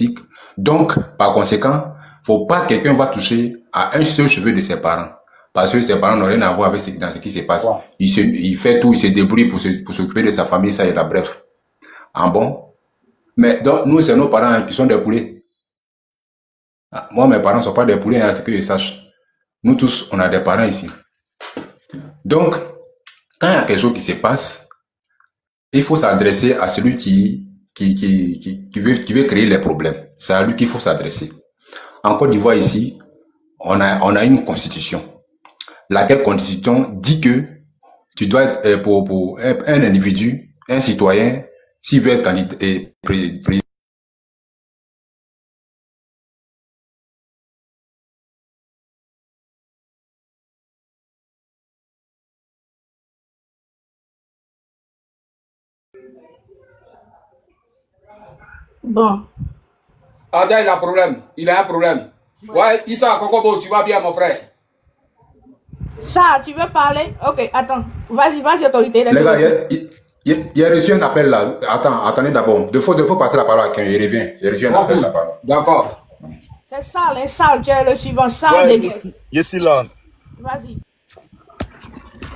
politique. Donc, par conséquent, faut pas que quelqu'un va toucher à un seul cheveu de ses parents. Parce que ses parents n'ont rien à voir avec dans ce qui se passe. Ouais. Il fait tout, il se débrouille pour s'occuper de sa famille, ça et là, bref. Ah bon? Mais donc, nous, c'est nos parents hein, qui sont des poulets. Ah, moi, mes parents ne sont pas des poulets, hein, c'est que je sache. Nous tous, on a des parents ici. Donc, quand il y a quelque chose qui se passe, il faut s'adresser à celui qui veut créer les problèmes. C'est à lui qu'il faut s'adresser. En Côte d'Ivoire, ici, on a une constitution. Laquelle constitution dit que tu dois être, pour un individu, un citoyen, s'il veut être candidat et président. Bon. Attends, il a un problème. Il a un problème. Ouais, Issa Kokobo, tu vas bien, mon frère? Ça, tu veux parler? Ok, attends. Vas-y, autorité. Les gars, il a reçu un appel là. Attendez d'abord. Il faut passer la parole à quelqu'un. Il revient. Il a reçu un appel là-bas. D'accord. C'est Sal, tu es le suivant. Sal ouais, de guerre. Je suis là. Vas-y.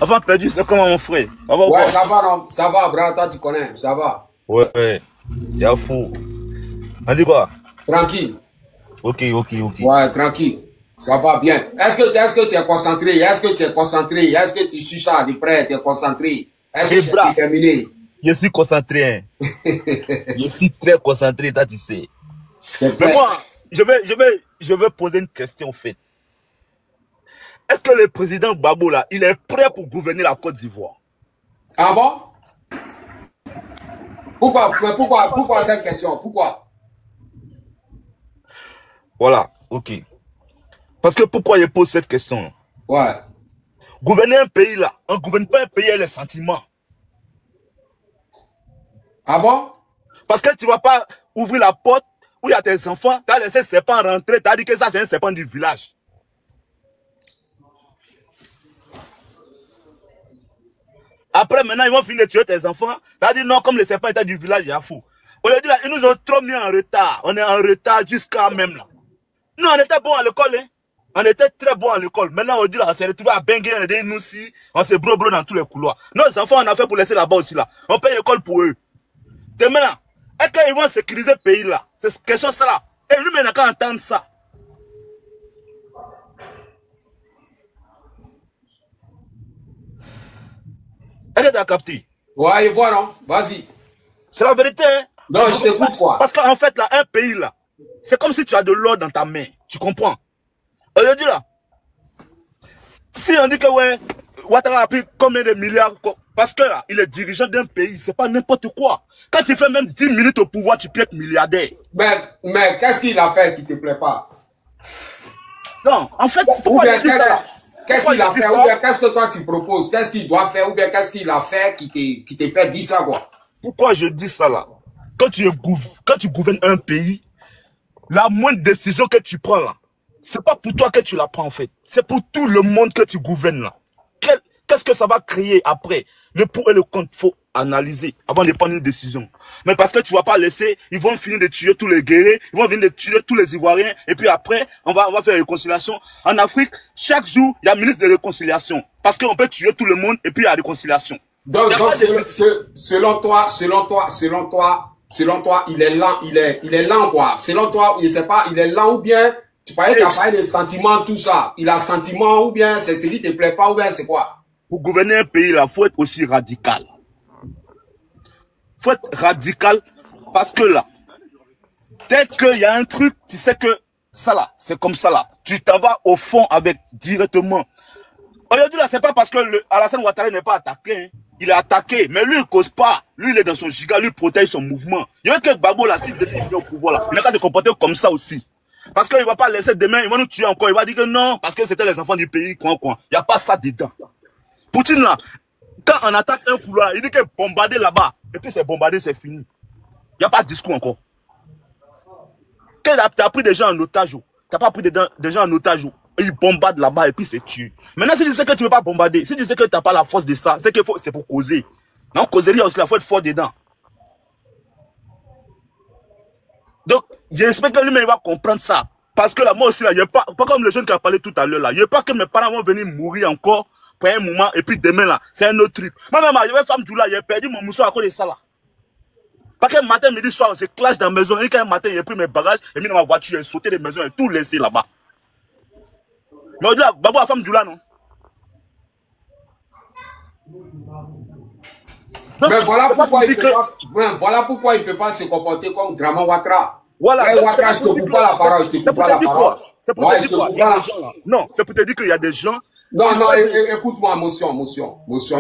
Avant perdu, c'est comment mon frère? Ouais, ça va, non? Ça va, bras, toi tu connais, ça va. Ouais. Y'a fou. On dit quoi? Tranquille. Ok. Ouais, tranquille. Ça va bien. Est-ce que tu es concentré? Est-ce que tu suis ça de près? Tu es concentré? Est-ce que tu es déterminé? Je suis concentré. Hein. Je suis très concentré, toi tu sais. Mais moi, je vais poser une question en fait. Est-ce que le président Gbagbo là, il est prêt pour gouverner la Côte d'Ivoire? Ah bon? Pourquoi cette question? Pourquoi? Voilà, ok. Parce que pourquoi je pose cette question? Ouais. Gouverner un pays là, on ne gouverne pas un pays avec les sentiments. Ah bon? Parce que tu ne vas pas ouvrir la porte où il y a tes enfants, tu as laissé ses serpent rentrer, tu as dit que ça c'est un serpent du village. Après, maintenant, ils vont finir de tuer tes enfants. Tu as dit non, comme les serpents étaient du village, il y a fou. Aujourd'hui, là, ils nous ont trop mis en retard. On est en retard jusqu'à même là. Nous, on était bons à l'école. Hein? On était très bons à l'école. Maintenant, on dit là, on s'est retrouvé à Bengué, on est nous aussi. On s'est bro dans tous les couloirs. Nos enfants, on a fait pour laisser là-bas aussi là. On paye l'école pour eux. Demain là, est-ce qu'ils vont sécuriser le pays là? C'est question ça là. Et lui, maintenant, quand entendre ça. Est-ce que tu as capté? Ouais, voilà, non? Vas-y. C'est la vérité, hein? Non, je t'écoute, quoi. Parce qu'en fait, là, un pays, là, c'est comme si tu as de l'or dans ta main. Tu comprends? Aujourd'hui, là, si on dit que, ouais, Ouattara a pris combien de milliards, parce que, là, il est dirigeant d'un pays, c'est pas n'importe quoi. Quand tu fais même 10 minutes au pouvoir, tu peux être milliardaire. Mais qu'est-ce qu'il a fait qui te plaît pas? Non, en fait, pourquoi il dit ça? Qu'est-ce qu'il a fait? Ou bien qu'est-ce que toi tu proposes? Qu'est-ce qu'il doit faire? Ou bien qu'est-ce qu'il a fait qui te fait dire ça, quoi? Pourquoi je dis ça là? Quand tu gouvernes un pays, la moindre décision que tu prends là, c'est pas pour toi que tu la prends en fait. C'est pour tout le monde que tu gouvernes là. Qu'est-ce que ça va créer après? Le pour et le contre, faut analyser avant de prendre une décision. Mais parce que tu vas pas laisser, ils vont finir de tuer tous les guerriers, ils vont venir de tuer tous les Ivoiriens, et puis après, on va faire une réconciliation. En Afrique, chaque jour, il y a un ministre de réconciliation. Parce qu'on peut tuer tout le monde, et puis il y a réconciliation. Donc selon toi, il est lent, quoi. Selon toi, je sais pas, il est lent ou bien, tu parlais qu'il a parlé de sentiments, tout ça. Il a sentiment ou bien c'est ce qui te plaît pas ou bien c'est quoi? Pour gouverner un pays, là, faut être aussi radical. Faut être radical parce que là, dès qu'il y a un truc, tu sais que ça là, c'est comme ça là. Tu t'en vas au fond avec directement. Aujourd'hui là, c'est pas parce que Alassane Ouattara n'est pas attaqué. Hein. Il est attaqué, mais lui il cause pas. Lui il est dans son giga, lui il protège son mouvement. Il y a que Gbagbo là, s'il est au pouvoir là, il n'a qu'à se comporter comme ça aussi. Parce qu'il ne va pas laisser demain, il va nous tuer encore. Il va dire que non, parce que c'était les enfants du pays, quoi. Il n'y a pas ça dedans. Poutine là, quand on attaque un couloir, il dit que bombarder là-bas, et puis c'est bombardé, c'est fini. Il n'y a pas de discours encore. Quand tu as pris des gens en otage, tu n'as pas pris des gens en otage, ils bombardent là-bas et puis c'est tué. Maintenant, si tu sais que tu ne veux pas bombarder, si tu sais que tu n'as pas la force de ça, c'est pour causer. Non, causerie aussi, il faut être fort dedans. Donc, j'espère que lui-même va comprendre ça. Parce que là, moi aussi, là, il n'y a pas comme le jeune qui a parlé tout à l'heure, là. Il n'y a pas que mes parents vont venir mourir encore pour un moment, et puis demain, là, c'est un autre truc. Moi-même, il y avait une femme Djoula, j'ai perdu mon mousseau à cause de ça, là. Parce que matin, midi, soir, on se clash dans la maison. Et qu'un matin, j'ai pris mes bagages, et mis dans ma voiture, j'ai sauté des maisons et tout laissé là-bas. Mais aujourd'hui, Babou, la femme Djoula, non? Donc, mais voilà pourquoi il ne peut pas se comporter comme Draman Ouattara. Voilà. Hey, Ouattara, je te coupe pas la parole, je te coupe pas la parole. C'est pour te dire quoi? Non, c'est pour te dire qu'il y a des gens. Non, écoute-moi, motion,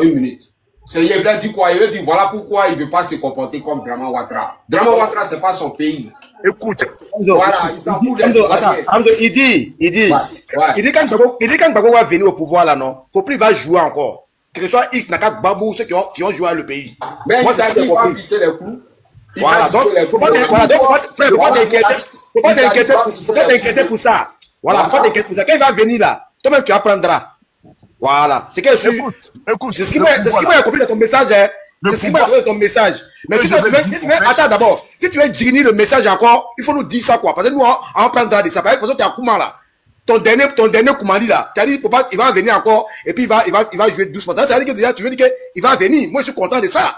une minute. C'est Yebla dit quoi? Il veut dire voilà pourquoi il ne veut pas se comporter comme Draman Ouattara. Draman Ouattara, c'est pas son pays. Écoute. Voilà, il s'en fout. Il dit quand Gbagbo va venir au pouvoir là, non? Faut plus il va jouer encore. Que ce soit X, Nakak, Babou, ceux qui ont joué à le pays. Mais moi, il va pisser les coups. Voilà, donc, faut pas t'inquiéter pour ça. Voilà, faut pas t'inquiéter pour ça. Quand il va venir là, toi-même tu apprendras. Voilà, c'est que c'est ce qui m'a compris de ton message. C'est ce qui m'a compris de ton message. Mais si tu veux, attends d'abord, si tu veux digner le message encore, il faut nous dire ça quoi. Parce que nous, on prendra de ça. Parce que tu as Kouma là. Ton dernier Koumali là, tu as dit, il va venir encore, et puis il va jouer doucement. Ça veut dire que déjà, tu veux dire qu'il va venir. Moi, je suis content de ça.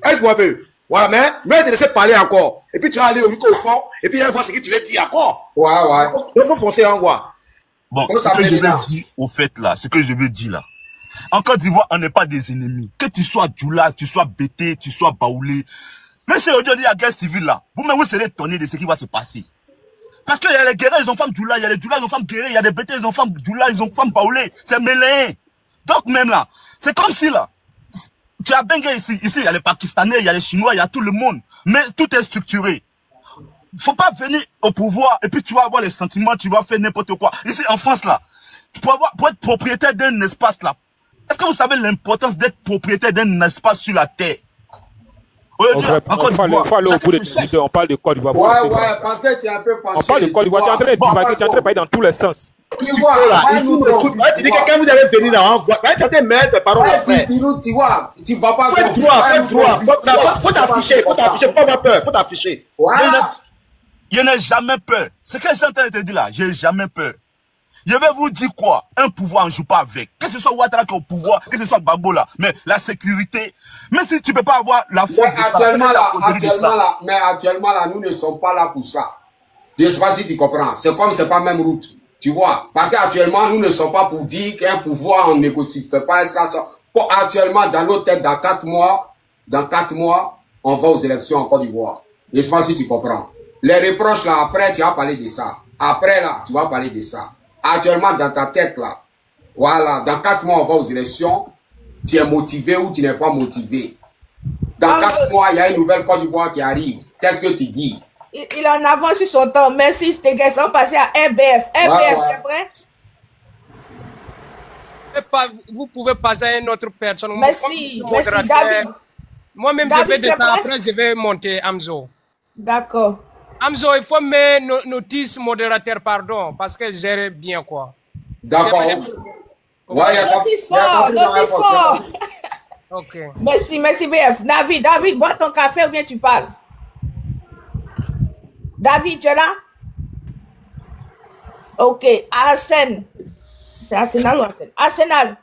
Est-ce que un peu? Voilà, mais te laisser parler encore. Et puis tu vas aller au fond, et puis il va voir ce que tu veux dire encore. Ouais. Il faut foncer en voie. Bon, ce que je veux dire au fait là, ce que je veux dire là. En Côte d'Ivoire, on n'est pas des ennemis. Que tu sois Djoula, tu sois Bété, tu sois Baoulé. Mais c'est aujourd'hui, il y a la guerre civile là. Vous-même, vous serez étonnés de ce qui va se passer. Parce qu'il y a les guerriers, ils ont femmes Djoula, il y a les Djoula, ils ont femmes guerriers, il y a des Bété, ils ont femmes Djoula, ils ont femmes Baoulé. C'est mêlé. Donc même là, c'est comme si là, tu as Bengue ici, il y a les Pakistanais, il y a les Chinois, il y a tout le monde. Mais tout est structuré. Faut pas venir au pouvoir et puis tu vas avoir les sentiments, tu vas faire n'importe quoi. Ici en France là, pour être propriétaire d'un espace là, est-ce que vous savez l'importance d'être propriétaire d'un espace sur la terre? On parle au bout des discussions, on parle de Côte d'Ivoire. Ouais, parce que tu es un peu penché. On parle de Côte d'Ivoire, tu es en train de divaguer, tu es en train de parler dans tous les sens. Tu vois, tu dis que quand vous allez venir là, tu as des maîtres, tes parents. Tu vois, tu vas pas. Faut t'afficher, faut pas avoir peur, faut t'afficher. Je n'ai jamais peur. Ce que je suis en train de te dire là, j'ai jamais peur. Je vais vous dire quoi? Un pouvoir, on ne joue pas avec. Que ce soit Ouattara qui est au pouvoir, que ce soit Gbagbo là. Mais la sécurité, mais si tu ne peux pas avoir la force mais actuellement là, nous ne sommes pas là pour ça. Je ne sais pas si tu comprends. C'est comme c'est pas même route. Tu vois? Parce qu'actuellement, nous ne sommes pas pour dire qu'un pouvoir, on négocie. Fait pas ça. Bon, actuellement, dans nos têtes, dans 4 mois, on va aux élections en Côte d'Ivoire. Je ne sais pas si tu comprends. Les reproches là, après, tu vas parler de ça. Après là, tu vas parler de ça. Actuellement, dans ta tête, là, voilà, dans 4 mois, on va aux élections. Tu es motivé ou tu n'es pas motivé. Dans 4 mois, il y a une nouvelle Côte d'Ivoire qui arrive. Qu'est-ce que tu dis? Il en avance sur son temps. Merci, c'était question passée à RBF. RBF, c'est vrai? Vous pouvez passer à une autre personne. Merci, David. Moi-même, je vais de ça. Après, je vais monter Amzo. D'accord. Amzo, il faut mettre notice modérateur, pardon, parce que je gère bien, quoi. D'accord. Notice fort. Ok. Merci, BF. David, bois ton café ou bien tu parles? David, tu es là? Ok. Arsène. C'est Arsenal ou Arsenal? Arsenal.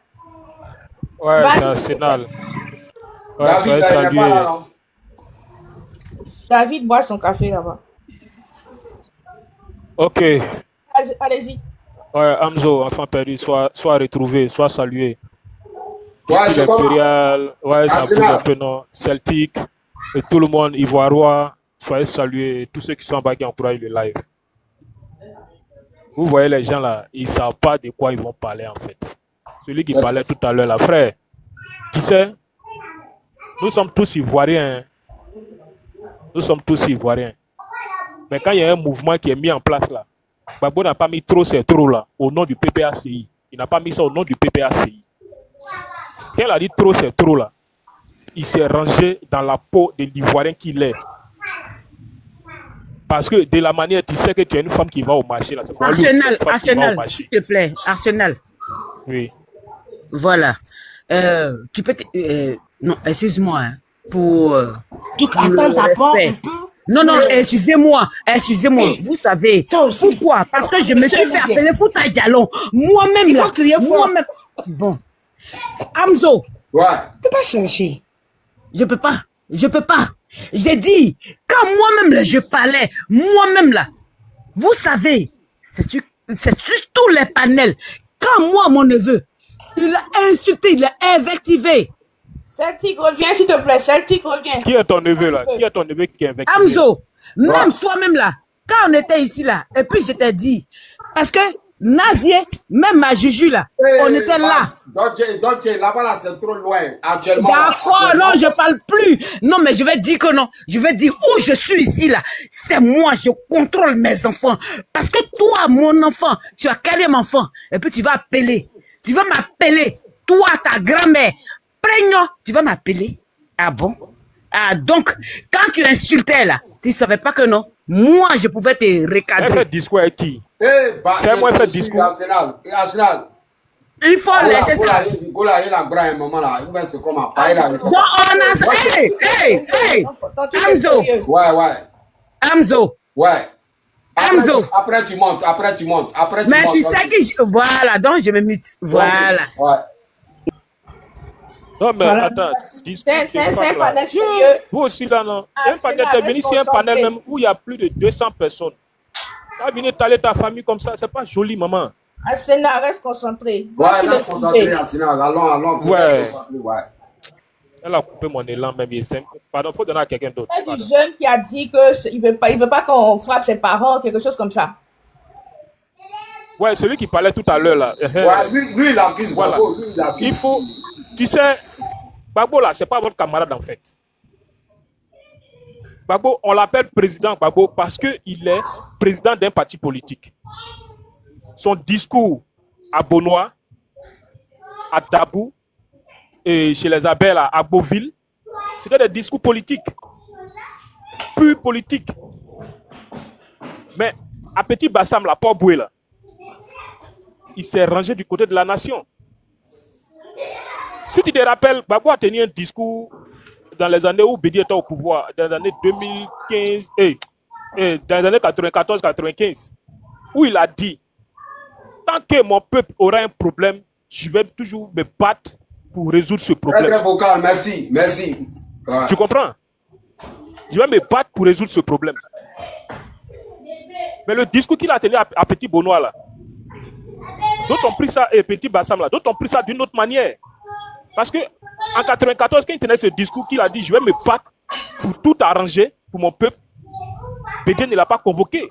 Ouais, c'est Arsenal. Ouais, David, David boit son café là-bas. Ok. Allez-y. Ouais, Amzo, enfant perdu, soit retrouvé, soit salué. Ouais, c'est Impérial, ouais, c'est un peu non. Celtic, et tout le monde, Ivoirois, soyez salués. Tous ceux qui sont en bas qui encouragent le live. Vous voyez les gens là, ils ne savent pas de quoi ils vont parler en fait. Celui qui parlait tout à l'heure là, frère, qui sait? Nous sommes tous Ivoiriens. Nous sommes tous Ivoiriens. Mais quand il y a un mouvement qui est mis en place là, Gbagbo n'a pas mis trop c'est trop là, au nom du PPACI. Il n'a pas mis ça au nom du PPACI. Quand il a dit trop c'est trop là, il s'est rangé dans la peau de l'Ivoirien qu'il est. Parce que de la manière, tu sais que tu es une femme qui va au marché là. Arsenal, s'il te plaît, Arsenal. Oui. Voilà. Tu peux... non, excuse-moi, hein, pour Attends, le respect. Non, non, excusez-moi. Vous savez pourquoi? Parce que je me suis fait appeler Fouta Diallo. Moi-même là. Moi-même. Bon. Amzo. Ouais. Tu peux pas chercher. Je peux pas. J'ai dit, quand moi-même là, je parlais, moi-même là, vous savez, c'est sur tous les panels. Quand moi, mon neveu, il a insulté, il a invectivé. Celtic, reviens s'il te plaît, Celtic, reviens. Qui est ton neveu là? Qui est ton neveu qui est invectivé? Amzo, même toi-même là, quand on était ici là, et puis je t'ai dit, parce que Nazier, même ma Juju là, on était là. Donc là-bas là, c'est trop loin, actuellement. D'accord, non, je parle plus. Non, mais je vais dire que non. Je vais dire où je suis ici là. C'est moi, je contrôle mes enfants. Parce que toi, mon enfant, tu as quatrième enfant, et puis tu vas appeler. Tu vas m'appeler. Toi, ta grand-mère. Prénom, tu vas m'appeler. Ah bon? Ah, donc, quand tu insultais là, tu ne savais pas que non. Moi, je pouvais te recadrer. Elle fait discours avec qui? C'est moi fait discours. Arsenal. Il faut laisser ça. C'est comme un paille là. Bon, on a... Hey! Amzo. Ouais. Amzo. Ouais. Amzo. Après tu montes. Mais tu sais que... Voilà, donc je me mute. Voilà. Ouais. Non, mais Voilà. attends. C'est un panel sérieux. Vous aussi là, non? Un panel terminé, c'est un panel même où il y a plus de 200 personnes. Tu vas venir t'aller ta famille comme ça, c'est pas joli, maman. Arsenal, reste concentré. Ouais, reste concentré, Arsenal. Allons. Ouais. Ouais. Elle a coupé mon élan même. Pardon, faut donner à quelqu'un d'autre. Il y a du jeune qui a dit qu'il veut pas qu'on frappe ses parents, quelque chose comme ça. Ouais, celui qui parlait tout à l'heure là. Ouais, lui il accuse voilà. Gbagbo, lui, il accuse. Il faut, tu sais, Gbagbo là, c'est pas votre camarade en fait. Gbagbo, on l'appelle président Gbagbo parce qu'il est président d'un parti politique. Son discours à Bonois, à Dabou, et chez les Abel à Beauville, c'était des discours politiques. Pur politiques. Mais à Petit Bassam, là, Port Boué, là, il s'est rangé du côté de la nation. Si tu te rappelles, Gbagbo a tenu un discours dans les années où Bédi était au pouvoir, dans les années 2015, dans les années 94-95, où il a dit, tant que mon peuple aura un problème, je vais toujours me battre pour résoudre ce problème. Très vocal, merci. Ouais. Tu comprends? Je vais me battre pour résoudre ce problème. Mais le discours qu'il a tenu à Petit Bonois, là, d'autres ont pris ça, et Petit Bassam, là, d'autres ont pris ça d'une autre manière. Parce que en 94, quand il tenait ce discours qu'il a dit, je vais me battre pour tout arranger pour mon peuple, Bédié ne l'a pas convoqué.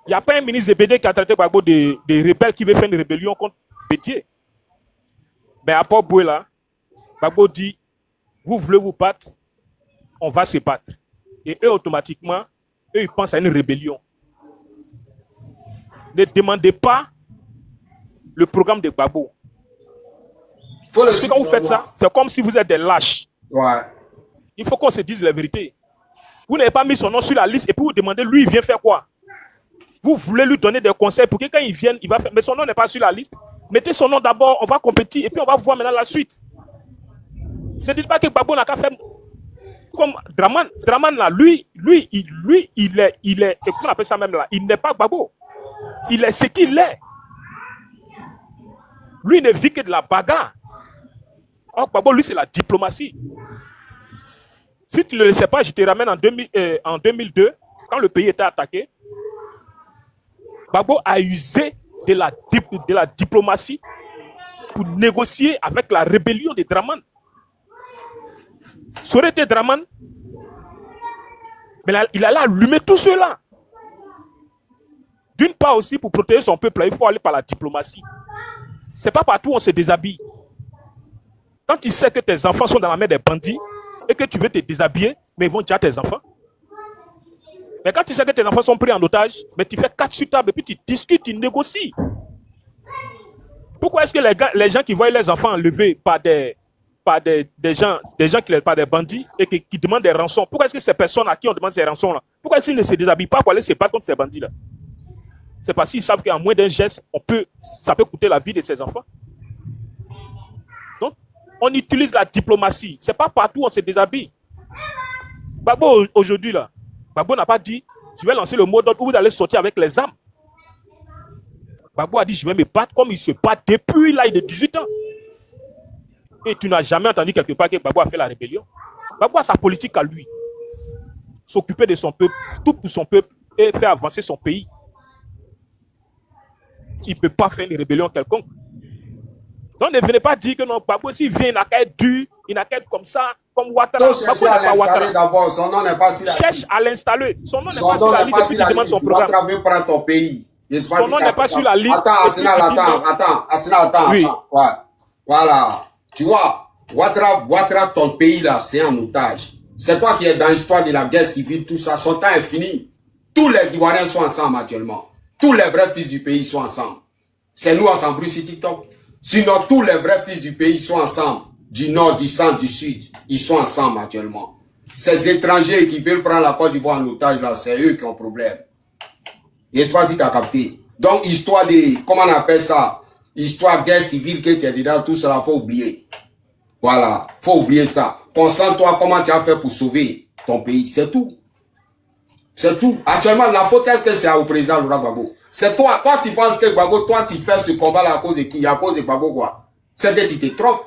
Il n'y a pas un ministre de Bédié qui a traité Gbagbo de rebelles qui veut faire une rébellion contre Bédié. Mais à Port-Boué, là, Gbagbo dit, vous voulez vous battre, on va se battre. Et eux, automatiquement, eux, ils pensent à une rébellion. Ne demandez pas le programme de Gbagbo. Parce que quand vous faites ça, c'est comme si vous êtes des lâches. Ouais. Il faut qu'on se dise la vérité. Vous n'avez pas mis son nom sur la liste et puis vous demandez, lui, il vient faire quoi? Vous voulez lui donner des conseils pour que quand il vienne, il va faire. Mais son nom n'est pas sur la liste. Mettez son nom d'abord, on va compétir et puis on va voir maintenant la suite. Ne dites pas que Gbagbo n'a qu'à faire comme Draman. Draman là, lui, il est, comment on appelle ça même là? Il n'est pas Gbagbo. Il est ce qu'il est. Lui, il ne vit que de la bagarre. Or, Gbagbo, lui, c'est la diplomatie. Si tu ne le sais pas, je te ramène en 2002, quand le pays était attaqué. Gbagbo a usé de la diplomatie pour négocier avec la rébellion de Draman. Ça aurait été Draman, mais là, il allait allumer tout cela. D'une part aussi, pour protéger son peuple, il faut aller par la diplomatie. C'est pas partout où on se déshabille. Quand tu sais que tes enfants sont dans la main des bandits et que tu veux te déshabiller, mais ils vont déjà tes enfants. Mais quand tu sais que tes enfants sont pris en otage, mais tu fais 4 sur table et puis tu discutes, tu négocies. Pourquoi est-ce que les gens qui voient les enfants enlevés par des gens qui par des bandits et qui demandent des rançons, pourquoi est-ce que ces personnes à qui on demande ces rançons-là, pourquoi est-ce qu'ils ne se déshabillent pas pour aller se battre contre ces bandits-là? C'est parce qu'ils savent qu'en moins d'un geste, ça peut coûter la vie de ces enfants. Donc, on utilise la diplomatie. C'est pas partout où on se déshabille. Gbagbo, aujourd'hui, là, Gbagbo n'a pas dit, je vais lancer le mot d'ordre où vous allez sortir avec les armes. Gbagbo a dit, je vais me battre comme il se bat depuis l'âge de 18 ans. Et tu n'as jamais entendu quelque part que Gbagbo a fait la rébellion. Gbagbo a sa politique à lui. S'occuper de son peuple, tout pour son peuple et faire avancer son pays. Il ne peut pas faire une rébellion quelconque. Donc ne venez pas dire que non, Gbagbo, s'il vient, il n'a qu'à être dur, il n'a qu'à être comme ça, comme Ouattara. Cherche à l'installer d'abord, son nom n'est pas si cherche à l'installer. Son nom n'est pas sur la liste depuis qu'il demande son programme. Ouattara veut prendre ton pays. Son nom n'est pas sur la liste. Attends. Oui. Ouais. Voilà. Tu vois, Ouattara, ton pays là, c'est un otage. C'est toi qui es dans l'histoire de la guerre civile, tout ça. Son temps est fini. Tous les Ivoiriens sont ensemble actuellement. Tous les vrais fils du pays sont ensemble. C'est nous ensemble sur TikTok. Sinon, tous les vrais fils du pays sont ensemble. Du nord, du centre, du sud. Ils sont ensemble actuellement. Ces étrangers qui veulent prendre la Côte d'Ivoire en otage, là, c'est eux qui ont problème. Et c'est pas si tu as capté. Donc, histoire de, comment on appelle ça? Histoire guerre civile que tu es dedans, tout cela, faut oublier. Voilà. Faut oublier ça. Concentre-toi comment tu as fait pour sauver ton pays. C'est tout. C'est tout. Actuellement, la faute, est-ce que c'est au président Laurent Gbagbo? C'est toi. Toi, tu penses que Gbagbo, toi, tu fais ce combat-là à cause de qui? À cause de Gbagbo, quoi. C'est que tu te trompes.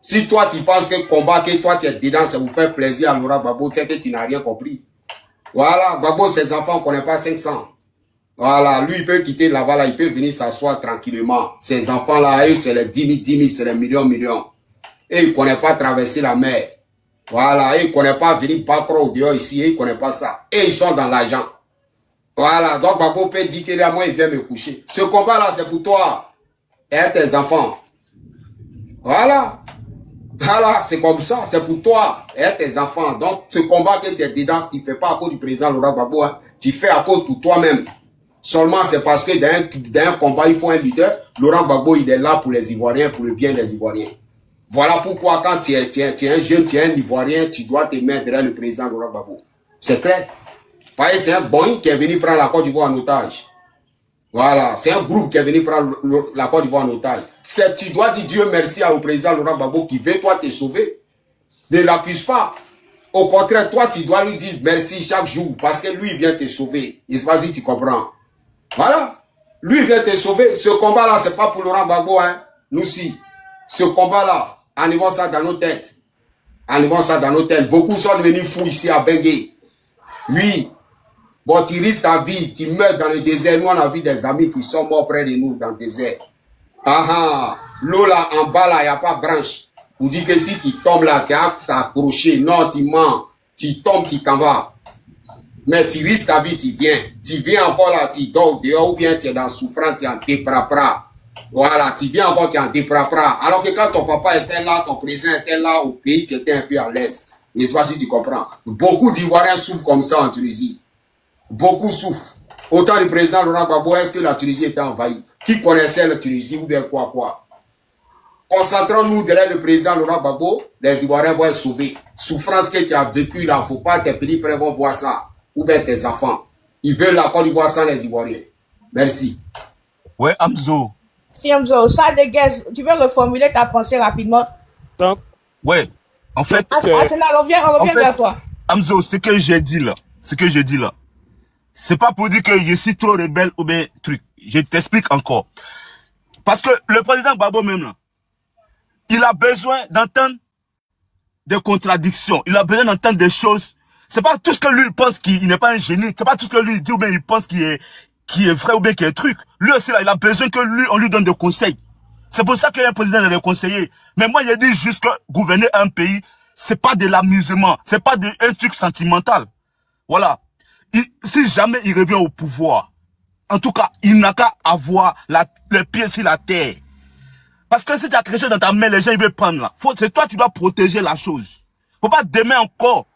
Si toi, tu penses que combat, que toi, tu es dedans, ça vous fait plaisir à Laurent Gbagbo, c'est que tu n'as rien compris. Voilà. Gbagbo, ses enfants, on ne connaît pas 500. Voilà. Lui, il peut quitter là-bas, là, il peut venir s'asseoir tranquillement. Ses enfants-là, eux, c'est les 10 000, c'est les millions. Et il ne connaît pas traverser la mer. Voilà, et ils ne connaissent pas venir Bacro au dehors ici, et ils ne connaissent pas ça. Et ils sont dans l'argent. Voilà, donc Gbagbo peut dire qu'il y a moi, il vient me coucher. Ce combat-là, c'est pour toi et tes enfants. Voilà. Voilà, c'est comme ça, c'est pour toi et tes enfants. Donc, ce combat que tu es dedans, tu ne fais pas à cause du président Laurent Gbagbo, hein. Tu fais à cause pour toi-même. Seulement, c'est parce que dans un combat, il faut un leader. Laurent Gbagbo, il est là pour les Ivoiriens, pour le bien des Ivoiriens. Voilà pourquoi quand tu es un jeune, tu es un Ivoirien, tu dois te mettre derrière le président Laurent Gbagbo. C'est clair. Parce que c'est un bon qui est venu prendre la Côte d'Ivoire en otage. Voilà, c'est un groupe qui est venu prendre la Côte d'Ivoire en otage. Tu dois dire Dieu merci au président Laurent Gbagbo qui veut toi te sauver. Ne l'accuse pas. Au contraire, toi tu dois lui dire merci chaque jour parce que lui vient te sauver. Et vas-y, tu comprends. Voilà. Lui vient te sauver. Ce combat-là, c'est pas pour Laurent Gbagbo, hein. Nous si. Ce combat-là, enlevons ça dans nos têtes. Enlevons ça dans nos têtes. Beaucoup sont devenus fous ici à Bengué. Oui. Bon, tu risques ta vie, tu meurs dans le désert. Nous, on a vu des amis qui sont morts près de nous dans le désert. L'eau là, en bas là, il n'y a pas de branche. Vous dites que si tu tombes là, tu as accroché. Non, tu mens. Tu tombes, tu t'en vas. Mais tu risques ta vie, tu viens. Tu viens encore là, tu dors dehors ou bien tu es dans souffrance, tu es en déprapra. Voilà, tu viens encore, tu es en déprapra. Alors que quand ton papa était là, ton président était là au pays, tu étais un peu à l'aise. N'est-ce pas si tu comprends? Beaucoup d'Ivoiriens souffrent comme ça en Tunisie. Beaucoup souffrent. Autant le président Laurent Gbagbo, est-ce que la Tunisie était envahie? Qui connaissait la Tunisie ou bien quoi? Concentrons-nous derrière le président Laurent Gbagbo, les Ivoiriens vont être sauvés. Souffrance que tu as vécue là, il ne faut pas tes petits frères vont voir ça. Ou bien tes enfants. Ils veulent la Côte d'Ivoire sans les Ivoiriens. Merci. Ouais, Amzo. Si Amzo, ça dégaise, tu veux reformuler ta pensée rapidement? Donc, ouais, en fait... Arsenal, on revient vers toi. Amzo, ce que j'ai dit là, c'est pas pour dire que je suis trop rebelle ou bien truc. Je t'explique encore. Parce que le président Gbagbo même là, il a besoin d'entendre des contradictions. Il a besoin d'entendre des choses. C'est pas tout ce que lui pense qu'il n'est pas un génie. C'est pas tout ce que lui dit ou bien il pense qui est vrai ou bien qui est truc. Lui aussi là, il a besoin que lui, on lui donne des conseils. C'est pour ça qu'un président est conseiller. Mais moi, il dit juste que gouverner un pays, c'est pas de l'amusement. C'est pas un truc sentimental. Voilà. Si jamais il revient au pouvoir, en tout cas, il n'a qu'à avoir les pieds sur la terre. Parce que si tu as quelque chose dans ta main, les gens ils veulent prendre là. C'est toi qui dois protéger la chose. Faut pas demain encore.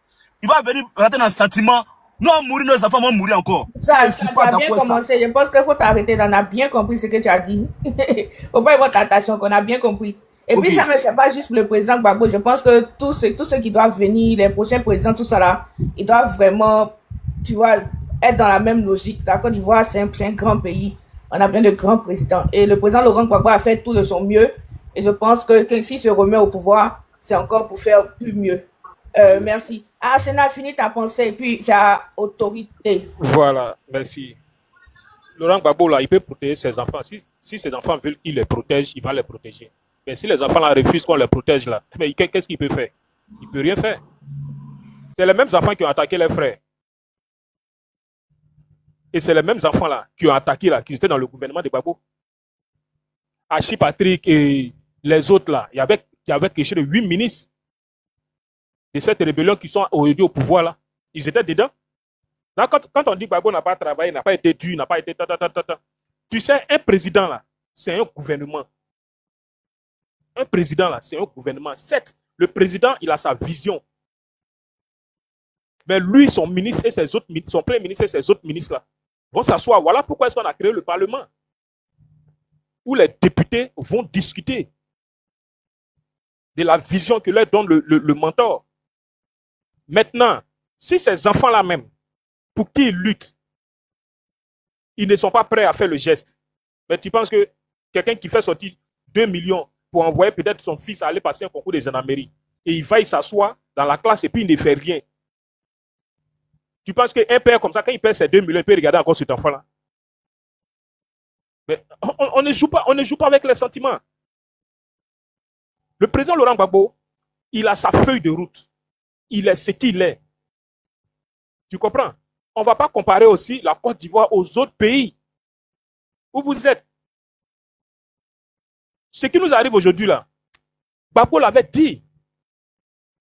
Il va venir rentrer dans le sentiment. Nous allons mourir, nos enfants vont mourir encore. Ça a bien commencé. Je pense qu'il faut t'arrêter. On a bien compris ce que tu as dit. Faut pas y avoir attention qu'on a bien compris. Et puis ça, c'est pas juste le président Gbagbo. Je pense que tous ceux qui doivent venir, les prochains présidents, tout ça là, ils doivent vraiment, tu vois, être dans la même logique. La Côte d'Ivoire, c'est un grand pays. On a besoin de grands présidents. Et le président Laurent Gbagbo a fait tout de son mieux. Et je pense que s'il se remet au pouvoir, c'est encore pour faire plus mieux. Merci. Arsenal, finis ta pensée et puis j'ai autorité. Voilà, merci. Laurent Gbagbo, là, il peut protéger ses enfants. Si ses enfants veulent qu'il les protège, il va les protéger. Mais si les enfants là, refusent qu'on les protège, là, mais qu'est-ce qu'il peut faire? Il ne peut rien faire. C'est les mêmes enfants qui ont attaqué les frères. Et c'est les mêmes enfants là qui ont attaqué, là, qui étaient dans le gouvernement de Gbagbo. Archie Patrick et les autres là, il y avait quelque chose de 8 ministres de cette rébellion qui sont aujourd'hui au pouvoir là. Ils étaient dedans. Quand on dit que Gbagbo n'a pas travaillé, n'a pas été dur, n'a pas été... Tu sais, un président, là, c'est un gouvernement. Un président, là, c'est un gouvernement. Certes, le président, il a sa vision. Mais lui, son ministre et ses autres, son premier ministre et ses autres ministres, là, vont s'asseoir. Voilà pourquoi est-ce qu'on a créé le Parlement. Où les députés vont discuter de la vision que leur donne le mentor. Maintenant, si ces enfants-là même, pour qui ils luttent, ils ne sont pas prêts à faire le geste. Mais tu penses que quelqu'un qui fait sortir 2 millions pour envoyer peut-être son fils à aller passer un concours de gendarmerie, et il va s'asseoir dans la classe et puis il ne fait rien. Tu penses qu'un père comme ça, quand il perd ses 2 millions, il peut regarder encore cet enfant-là? Mais on ne joue pas avec les sentiments. Le président Laurent Gbagbo, il a sa feuille de route. Il est ce qu'il est. Tu comprends? On ne va pas comparer aussi la Côte d'Ivoire aux autres pays où vous êtes. Ce qui nous arrive aujourd'hui là, Gbagbo l'avait dit.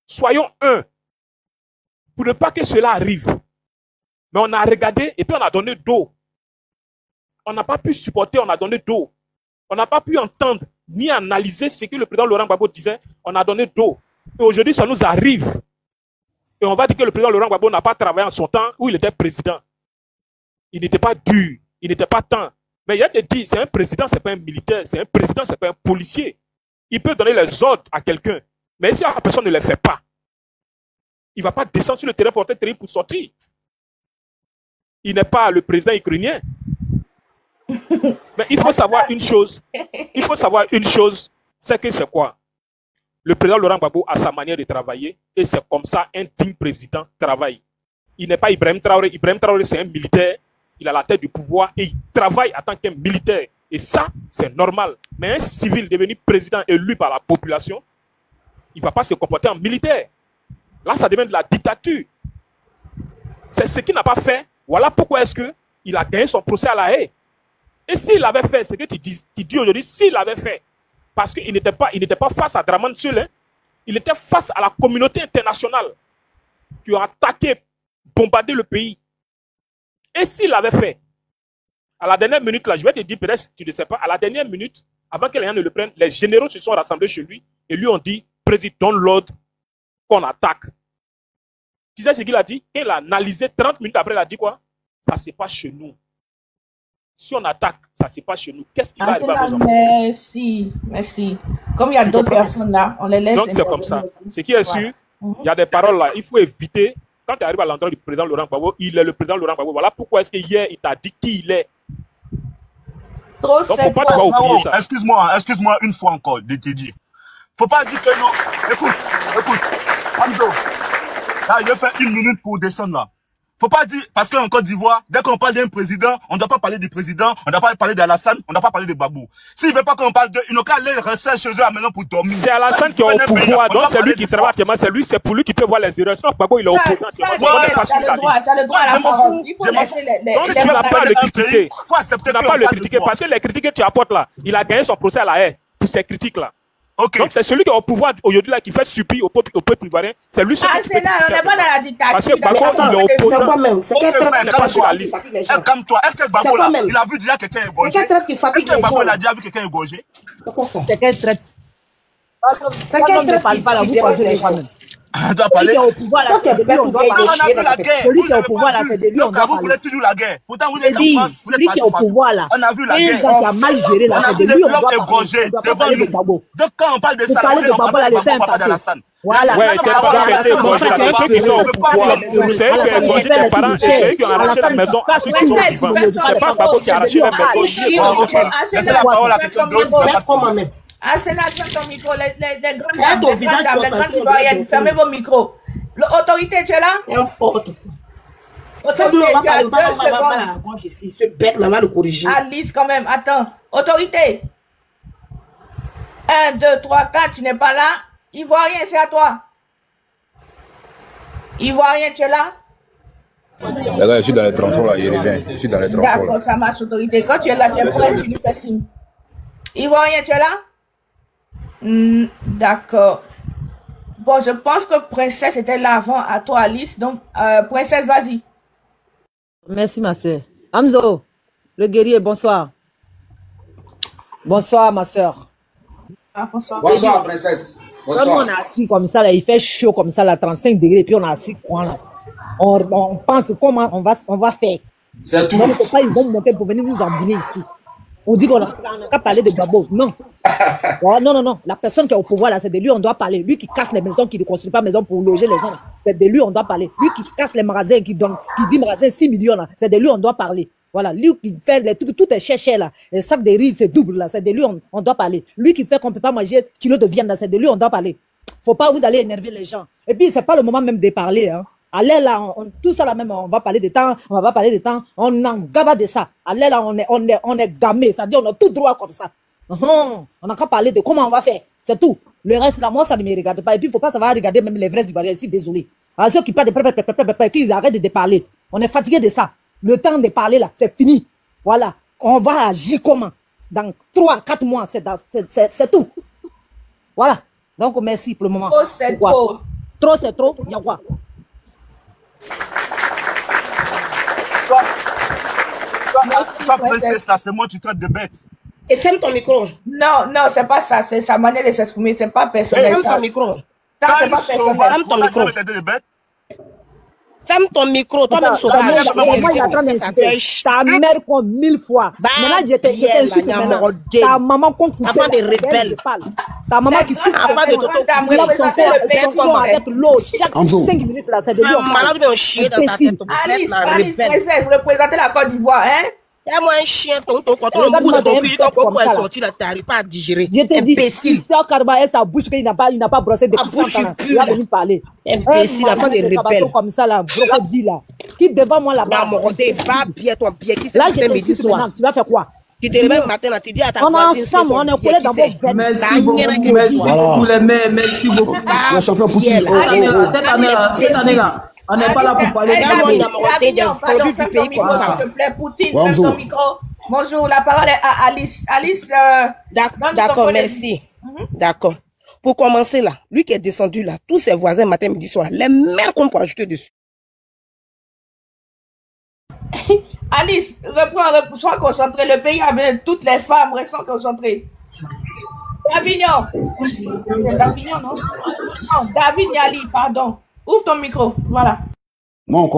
Soyons un pour ne pas que cela arrive. Mais on a regardé et puis on a donné dos. On n'a pas pu supporter, on a donné dos. On n'a pas pu entendre ni analyser ce que le président Laurent Gbagbo disait. On a donné dos. Et aujourd'hui, ça nous arrive. Et on va dire que le président Laurent Gbagbo n'a pas travaillé en son temps où il était président. Il n'était pas dur, il n'était pas temps. Mais il y a des dit, c'est un président, c'est pas un militaire, c'est un président, c'est pas un policier. Il peut donner les ordres à quelqu'un. Mais si la personne ne les fait pas, il ne va pas descendre sur le terrain porter terrible pour sortir. Il n'est pas le président ukrainien. Mais il faut savoir une chose. Il faut savoir une chose, c'est que c'est quoi? Le président Laurent Gbagbo a sa manière de travailler et c'est comme ça un digne président travaille. Il n'est pas Ibrahim Traoré. Ibrahim Traoré, c'est un militaire. Il a la tête du pouvoir et il travaille en tant qu'un militaire. Et ça, c'est normal. Mais un civil devenu président élu par la population, il ne va pas se comporter en militaire. Là, ça devient de la dictature. C'est ce qu'il n'a pas fait. Voilà pourquoi est-ce qu'il a gagné son procès à la Haye. Et s'il avait fait ce que tu dis aujourd'hui, s'il avait fait, parce qu'il n'était pas face à Draman Seul, hein, il était face à la communauté internationale qui a attaqué, bombardé le pays. Et s'il l'avait fait, à la dernière minute, là, je vais te dire, peut-être tu ne sais pas, à la dernière minute, avant que les gens ne le prennent, les généraux se sont rassemblés chez lui et lui ont dit, président, donne l'ordre qu'on attaque. Tu sais ce qu'il a dit? Il a analysé 30 minutes après, il a dit quoi? Ça se passe chez nous. Si on attaque, ça se passe chez nous. Qu'est-ce qui va arriver à nos enfants? Merci, merci. Comme il y a d'autres personnes là, on les laisse. Donc c'est comme ça. Ce qui est sûr, il y a des paroles là, il faut éviter. Quand tu arrives à l'endroit du président Laurent Gbagbo, il est le président Laurent Gbagbo. Voilà pourquoi est-ce qu'hier, il t'a dit qui il est. Trop c'est quoi? Excuse-moi une fois encore de te dire. Faut pas dire que non. Écoute. Hamzo, là, je vais faire 1 minute pour descendre là. Faut pas dire, parce qu'en Côte d'Ivoire, dès qu'on parle d'un président, on ne doit pas parler du président, on ne doit pas parler d'Alassane, on ne doit pas parler de Gbagbo. S'il ne veut pas qu'on parle de, ils n'ont qu'à aller rester chez eux maintenant pour dormir. C'est Alassane qui est au pouvoir, donc c'est lui qui travaille actuellement, c'est pour lui qui peut voir les erreurs. Sinon, Gbagbo, il est opposant. Tu as le droit à la parole. Il faut laisser les... Donc tu n'as pas à le critiquer. Tu n'as pas à le critiquer, parce que les critiques que tu apportes là, il a gagné son procès à la Haye pour ces critiques-là. Okay. Donc c'est celui qui est au pouvoir aujourd'hui là qui fait supplier au peuple ivoirien. C'est lui celui qui c'est là, on n'est pas dans la dictature. Parce que Gbagbo il est opposant. C'est quel traite n'est pas sur la liste. Calme-toi. Est-ce que Gbagbo là, il a vu déjà quelqu'un égorgé? C'est quel traite qui fatigue les gens? Est-ce que Gbagbo a déjà vu quelqu'un égorgé? C'est quel traite? C'est quel traite qui fatigue les gens? On doit parler. Celui qui est au pouvoir là, c'est de lui, on doit parler. Celui qui est au pouvoir là, c'est de lui, on doit parler. Vous voulez toujours la guerre. Pourtant, vous êtes en France, vous êtes celui qui est au pouvoir là, on a vu la guerre. qui a mal géré là, c'est de lui, on doit parler. On doit parler de Gbagbo. Donc, quand on parle de ça, on parle de Gbagbo, on parle d'Alassane. Voilà. Ouais, c'est ceux qui sont au pouvoir. C'est eux qui ont égorgé tes parents et c'est eux qui ont arraché la maison à ceux qui sont vivants. C'est pas Gbagbo qui a arraché la maison. Laissez la parole à quelqu'un d'autre. Arsenal, ferme ton micro. Les grandes ivoiriennes, fermez vos micros. L'autorité, tu es là? N'importe quoi. Autorité, on va parler, tu as 2 secondes. à la gauche ici. Ce bête là va le corriger. Alice, quand même, attends. Autorité. 1, 2, 3, 4, tu n'es pas là. Ivoirien, c'est à toi. Ivoirien, tu es là? Là, je suis dans les transports là, il revient. Je suis dans les transports. D'accord, ça marche, autorité. Quand tu es là, tu es prêt, tu lui fais signe. Ivoirien, tu es là? D'accord. Bon, je pense que Princesse était là avant à toi, Alice. Donc, Princesse, vas-y. Merci, ma soeur. Hamzo, le guerrier, bonsoir. Bonsoir, ma soeur. Ah, bonsoir. Bonsoir, Princesse. Bonsoir. Comme on a assis comme ça, là, il fait chaud comme ça, là, 35 degrés, puis on a assis quoi, là. On pense comment on va faire. C'est tout. Donc, ils vont monter pour venir nous embrouiller ici. On dit qu'on n'a qu'à parler de Gbagbo. Non. Oh, non, non, non. La personne qui est au pouvoir, là, c'est de lui on doit parler. Lui qui casse les maisons, qui ne construit pas maison pour loger les gens, c'est de lui on doit parler. Lui qui casse les magasins, qui dit magasins 6 millions, là, c'est de lui on doit parler. Voilà, lui qui fait les trucs, tout est cher, là. Les sacs de riz, c'est double, là. C'est de lui on doit parler. Lui qui fait qu'on ne peut pas manger kilo de viande, là, c'est de lui on doit parler. Faut pas vous aller énerver les gens. Et puis, c'est pas le moment même de parler, hein. Allez là, tout ça là même, on va parler de temps, on va parler de temps, on en gaba de ça. Allez là, on est gamé, c'est-à-dire on a tout droit comme ça. On n'a qu'à parler de comment on va faire, c'est tout. Le reste là, moi ça ne me regarde pas. Et puis il ne faut pas savoir regarder même les vrais Ivoiriens ici, désolé. À ceux qui parlent de qu'ils arrêtent de parler. On est fatigué de ça. Le temps de parler là, c'est fini. Voilà, on va agir comment? Dans 3-4 mois, c'est tout. Voilà, donc merci pour le moment. Trop, c'est trop. Trop, c'est trop, il y a quoi? Toi, princesse, là, c'est moi, tu traites de bête. Et ferme ton micro. Non, non, c'est pas ça. C'est sa manière de s'exprimer. C'est pas personnel. Ferme ton micro. Ça, c'est pas personnel. Ferme ton micro. Ferme ton micro. Toi-même, sauvage. Moi, il est en train d'insulter ta mère comme 1000 fois. Maintenant, j'étais insulté. Ta maman compte pour avant de rebelle. Ta maman qui coupe avant de représenter le pays avec l'eau chaque 5 minutes là, c'est de lui. Malade, un chien dans ta tête. Alice, princesse, représenter la Côte d'Ivoire, hein? Fais-moi un chien, quand on bouge dans ton pays, ton corps est sorti, là, t'arrives pas à digérer. Imbécile. Sa bouche, il n'a pas brossé de coups. Il va venir parler. Imbécile, avant de rebelle. Comme ça, là, brocodile, là. Qui devant moi là-bas? Non, mon Dieu, va bien, ton pied. Là, je te dis soir. Tu vas faire quoi? Tu te réveilles matin, tu dis à ta voisine. On est ensemble, on est collés dans vos veines. Merci beaucoup, merci beaucoup. Le champion Poutine. Cette année-là. On n'est pas là pour parler du pays comme ça. S'il te plaît, Poutine, ferme ton micro. Bonjour, la parole est à Alice. Alice, d'accord, merci. D'accord. Pour commencer là, lui qui est descendu là, tous ses voisins matin, midi, soir, les mères qu'on peut ajouter dessus. Alice, reprends, sois concentré. Le pays a toutes les femmes, restons concentrées. Davignon. C'est Davignon, non? Non, David Niali, pardon. Ouvre ton micro, voilà. Moi, mon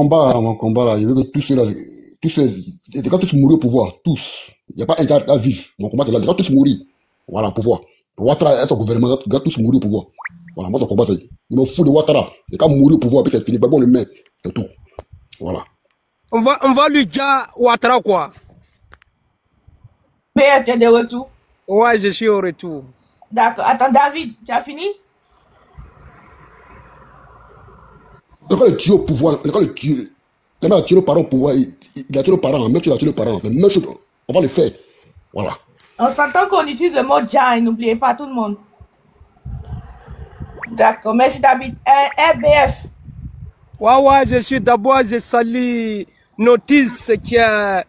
combat là, je veux que tous ceux-là, les gars tous mourir au pouvoir, tous. Il n'y a pas un gars à vivre. Mon combat c'est là, les gars tous mourir. Voilà, au pouvoir. Ouattara est au gouvernement, les gars tous mourir au pouvoir. Voilà, moi, mon combat c'est, il me fout de Ouattara. Les gars mourir au pouvoir, puis c'est fini, bon, le met, c'est tout. Voilà. On va lui dire Ouattara quoi? Mais tu es de retour? Ouais, je suis au retour. D'accord. Attends, David, tu as fini? Quand le tuer au pouvoir, quand le tuer, il a tué le parent au pouvoir, il a tué le parent, même tu l'as tué le parent, mais même chose, on va le faire. Voilà. On s'entend qu'on utilise le mot Djaï, n'oubliez pas tout le monde. D'accord, merci David. RBF. Ouais, je suis d'abord, je salue Notice qui est un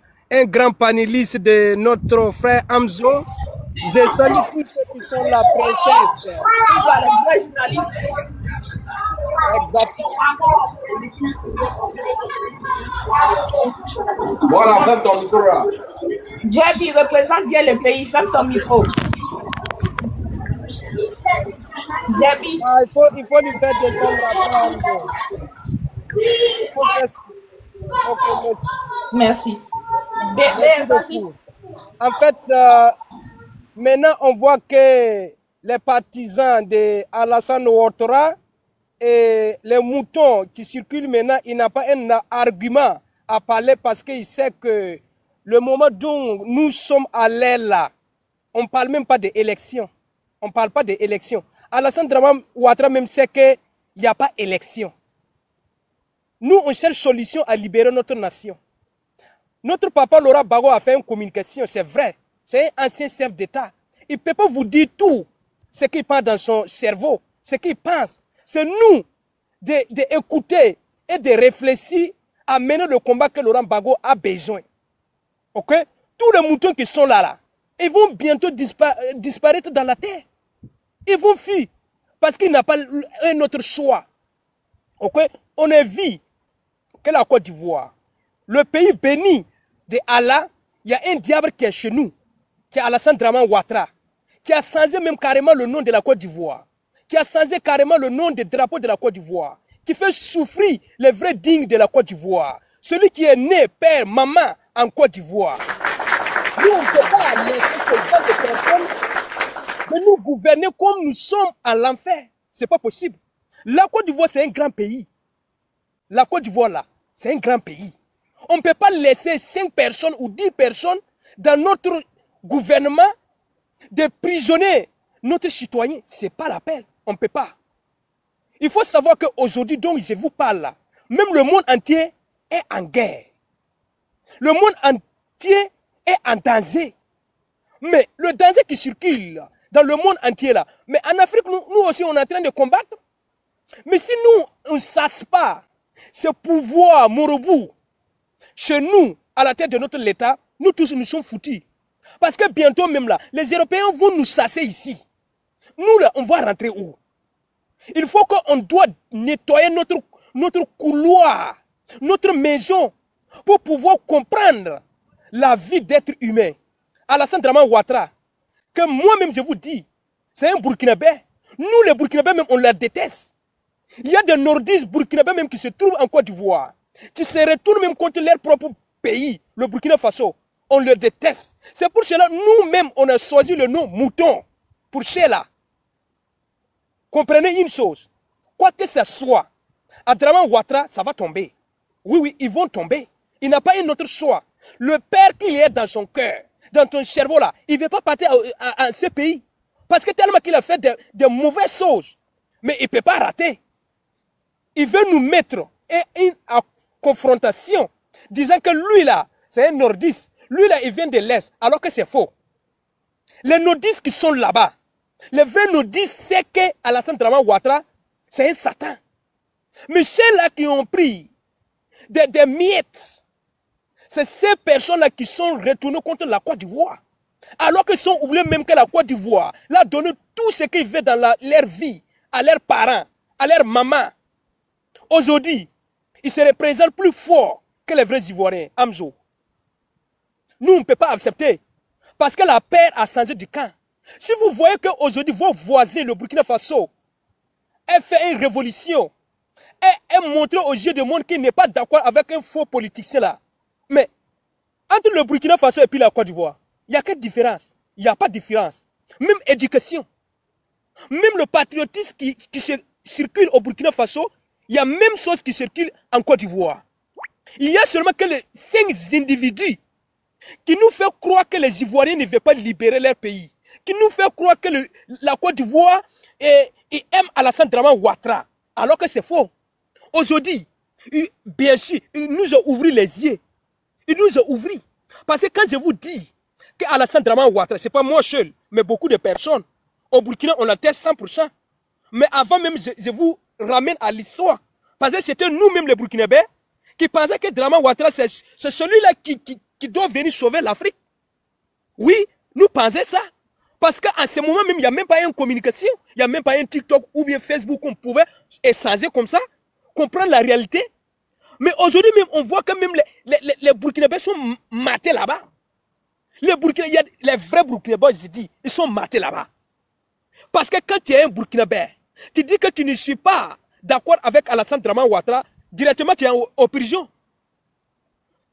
grand panéliste de notre frère Hamzo. Je salue tous ceux qui sont la princesse. Voilà, les vrais journalistes. Exactement. Voilà, ferme ton micro là. Jackie représente bien le pays, ferme ton micro. Jackie. Ah, il faut lui faire descendre la Merci. En fait, maintenant on voit que les partisans de Alassane Ouattara et les moutons qui circulent maintenant, il n'a pas un argument à parler parce qu'il sait que le moment dont nous sommes allés là, on ne parle même pas d'élection. On ne parle pas d'élection. Alassane Ouattara même sait qu'il n'y a pas d'élection. nous, on cherche solution à libérer notre nation. Notre papa Laurent Gbagbo a fait une communication, c'est vrai. C'est un ancien chef d'État. Il ne peut pas vous dire tout ce qu'il pense dans son cerveau, ce qu'il pense. C'est nous d'écouter et de réfléchir à mener le combat que Laurent Gbagbo a besoin. Ok? Tous les moutons qui sont là, ils vont bientôt disparaître dans la terre. Ils vont fuir parce qu'il n'a pas un autre choix. Ok? On a vu que la Côte d'Ivoire, le pays béni de Allah, il y a un diable qui est chez nous, qui est Alassane Dramane Ouattara, qui a changé même carrément le nom de la Côte d'Ivoire, qui a changé carrément le nom des drapeaux de la Côte d'Ivoire, qui fait souffrir les vrais dignes de la Côte d'Ivoire. Celui qui est né, père, maman en Côte d'Ivoire. Nous, on ne peut pas laisser ce genre de personnes de nous gouverner comme nous sommes en l'enfer. Ce n'est pas possible. La Côte d'Ivoire, c'est un grand pays. La Côte d'Ivoire, là, c'est un grand pays. On ne peut pas laisser 5 personnes ou 10 personnes dans notre gouvernement de prisonniers notre citoyen. Ce n'est pas la peine. On ne peut pas. Il faut savoir qu'aujourd'hui, donc, je vous parle là, même le monde entier est en guerre. Le monde entier est en danger. Mais le danger qui circule dans le monde entier là, mais en Afrique, nous aussi, on est en train de combattre. Mais si nous, on ne sache pas ce pouvoir Morobout chez nous, à la tête de notre État, nous tous, nous sommes foutus. Parce que bientôt même là, les Européens vont nous chasser ici. Nous là, on va rentrer où? Il faut qu'on doit nettoyer notre couloir, notre maison, pour pouvoir comprendre la vie d'être humain. Alassane Dramane Ouattara, que moi-même je vous dis, c'est un Burkinabé. Nous les Burkinabés même, on la déteste. Il y a des nordistes burkinabés même qui se trouvent en Côte d'Ivoire, qui se retournent même contre leur propre pays, le Burkina Faso. On le déteste. C'est pour cela, nous-mêmes, on a choisi le nom mouton. Pour cela, comprenez une chose, quoi que ce soit, à Dramane Ouattara, ça va tomber. Oui, oui, ils vont tomber. Il n'a pas un autre choix. Le père qu'il est dans son cœur, dans ton cerveau là, il ne veut pas partir à ce pays. Parce que tellement qu'il a fait de mauvaises choses. Mais il ne peut pas rater. Il veut nous mettre en confrontation, disant que lui là, c'est un nordiste. Lui là, il vient de l'Est, alors que c'est faux. Les nordistes qui sont là-bas, les vrais nordistes, c'est qu'Alassane Dramane Ouattara, c'est un Satan. Mais ceux-là qui ont pris des miettes, c'est ces personnes-là qui sont retournées contre la Côte d'Ivoire. Alors qu'ils sont oubliés même que la Côte d'Ivoire leur donne tout ce qu'ils veulent dans leur vie, à leurs parents, à leur maman. Aujourd'hui, ils se représentent plus fort que les vrais Ivoiriens, Amzo. Nous, on ne peut pas accepter. Parce que la paix a changé du camp. Si vous voyez qu'aujourd'hui, vos voisins, le Burkina Faso, a fait une révolution, et montré aux yeux du monde qu'il n'est pas d'accord avec un faux politicien là. Mais, entre le Burkina Faso et puis la Côte d'Ivoire, il n'y a quelle différence? Il n'y a pas de différence. Même éducation. Même le patriotisme qui circule au Burkina Faso, il y a même chose qui circule en Côte d'Ivoire. Il y a seulement que les 5 individus qui nous fait croire que les Ivoiriens ne veulent pas libérer leur pays. Qui nous fait croire que la Côte d'Ivoire aime Alassane Dramane Ouattara. Alors que c'est faux. Aujourd'hui, bien sûr, il nous a ouvert les yeux. Il nous a ouvert. Parce que quand je vous dis qu'Alassane Dramane Ouattara, ce n'est pas moi seul, mais beaucoup de personnes, au Burkina, on l'atteste 100%. Mais avant même, je vous ramène à l'histoire. Parce que c'était nous-mêmes les Burkinabés qui pensaient que Dramane Ouattara, c'est celui-là qui doit venir sauver l'Afrique. Oui, nous pensions ça. Parce qu'en ce moment même, il n'y a même pas une communication. Il n'y a même pas un TikTok ou bien Facebook qu'on pouvait échanger comme ça, comprendre la réalité. Mais aujourd'hui même, on voit que même les Burkinabés sont matés là-bas. Les vrais Burkinabés, je dis, ils sont matés là-bas. Parce que quand tu es un Burkinabé, tu dis que tu ne suis pas d'accord avec Alassane Dramane Ouattara, directement tu es en prison.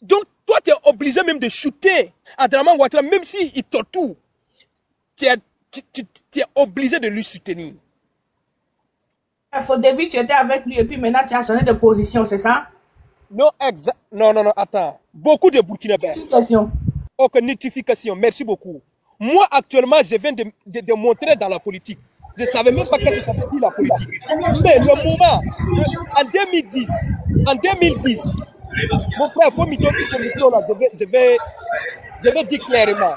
Donc toi, tu es obligé même de shooter à Dramane Ouattara, même s'il torture. Tu es obligé de lui soutenir. Au début, tu étais avec lui et puis maintenant tu as changé de position, c'est ça? Non, non, attends. Beaucoup de Burkinabés. Notification. Ok, notification, merci beaucoup. Moi, actuellement, je viens de montrer dans la politique. Je ne savais même pas qu'est-ce que ça veut dire la politique. Mais le moment, en 2010, mon frère, il faut m'y donner là, je vais dire clairement.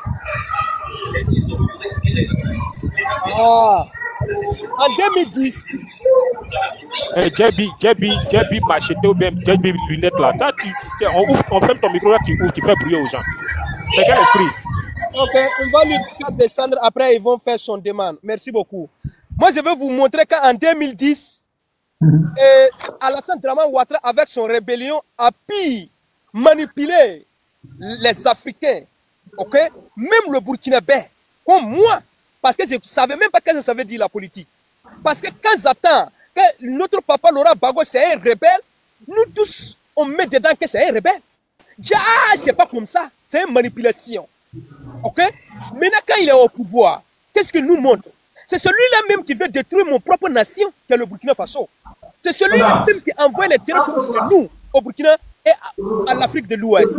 Ah, en 2010. Djabi machete ou bien Djabi lunette là. On ferme ton micro là, tu ouvres, tu fais bruit aux gens. C'est quel esprit? Ok, on va lui faire descendre, après ils vont faire son demande. Merci beaucoup. Moi, je vais vous montrer qu'en 2010, Alassane Dramane Ouattara, avec son rébellion, a pu manipuler les Africains. Ok? Même le Burkinabé, comme moi. Parce que je ne savais même pas ce que ça veut dire la politique. Parce que quand j'attends que notre papa Laurent Gbagbo c'est un rebelle, nous tous, on met dedans que c'est un rebelle. Ah, c'est pas comme ça. C'est une manipulation. Ok? Maintenant, quand il est au pouvoir, qu'est-ce qu'il nous montre? C'est celui-là même qui veut détruire mon propre nation, qui est le Burkina Faso. C'est celui-là même qui envoie les terres contre nous, au Burkina et à l'Afrique de l'Ouest.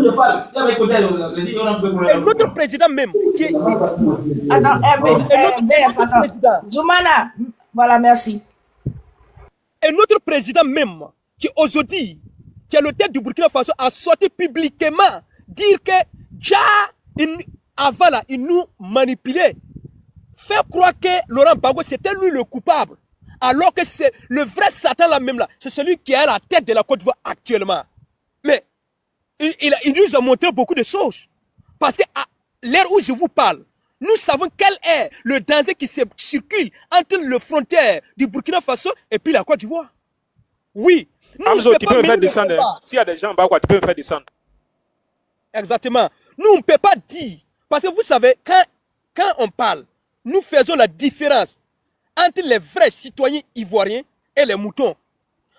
Et notre président même, qui est... Attends, Zoumana, voilà, merci. Et notre président même, qui aujourd'hui, qui est le tête du Burkina Faso, a sorti publiquement dire que avant là, il nous manipulait. Faire croire que Laurent Gbagbo c'était lui le coupable. Alors que c'est le vrai Satan là même là. C'est celui qui est à la tête de la Côte d'Ivoire actuellement. Mais il nous a montré beaucoup de choses. Parce que à l'heure où je vous parle, nous savons quel est le danger qui circule entre le frontière du Burkina Faso et puis la Côte d'Ivoire. Oui. Hamzo, tu peux me faire descendre. S'il y a des gens en bas, tu peux me faire descendre. Exactement. Nous, on ne peut pas dire. Parce que vous savez, quand on parle, nous faisons la différence entre les vrais citoyens ivoiriens et les moutons.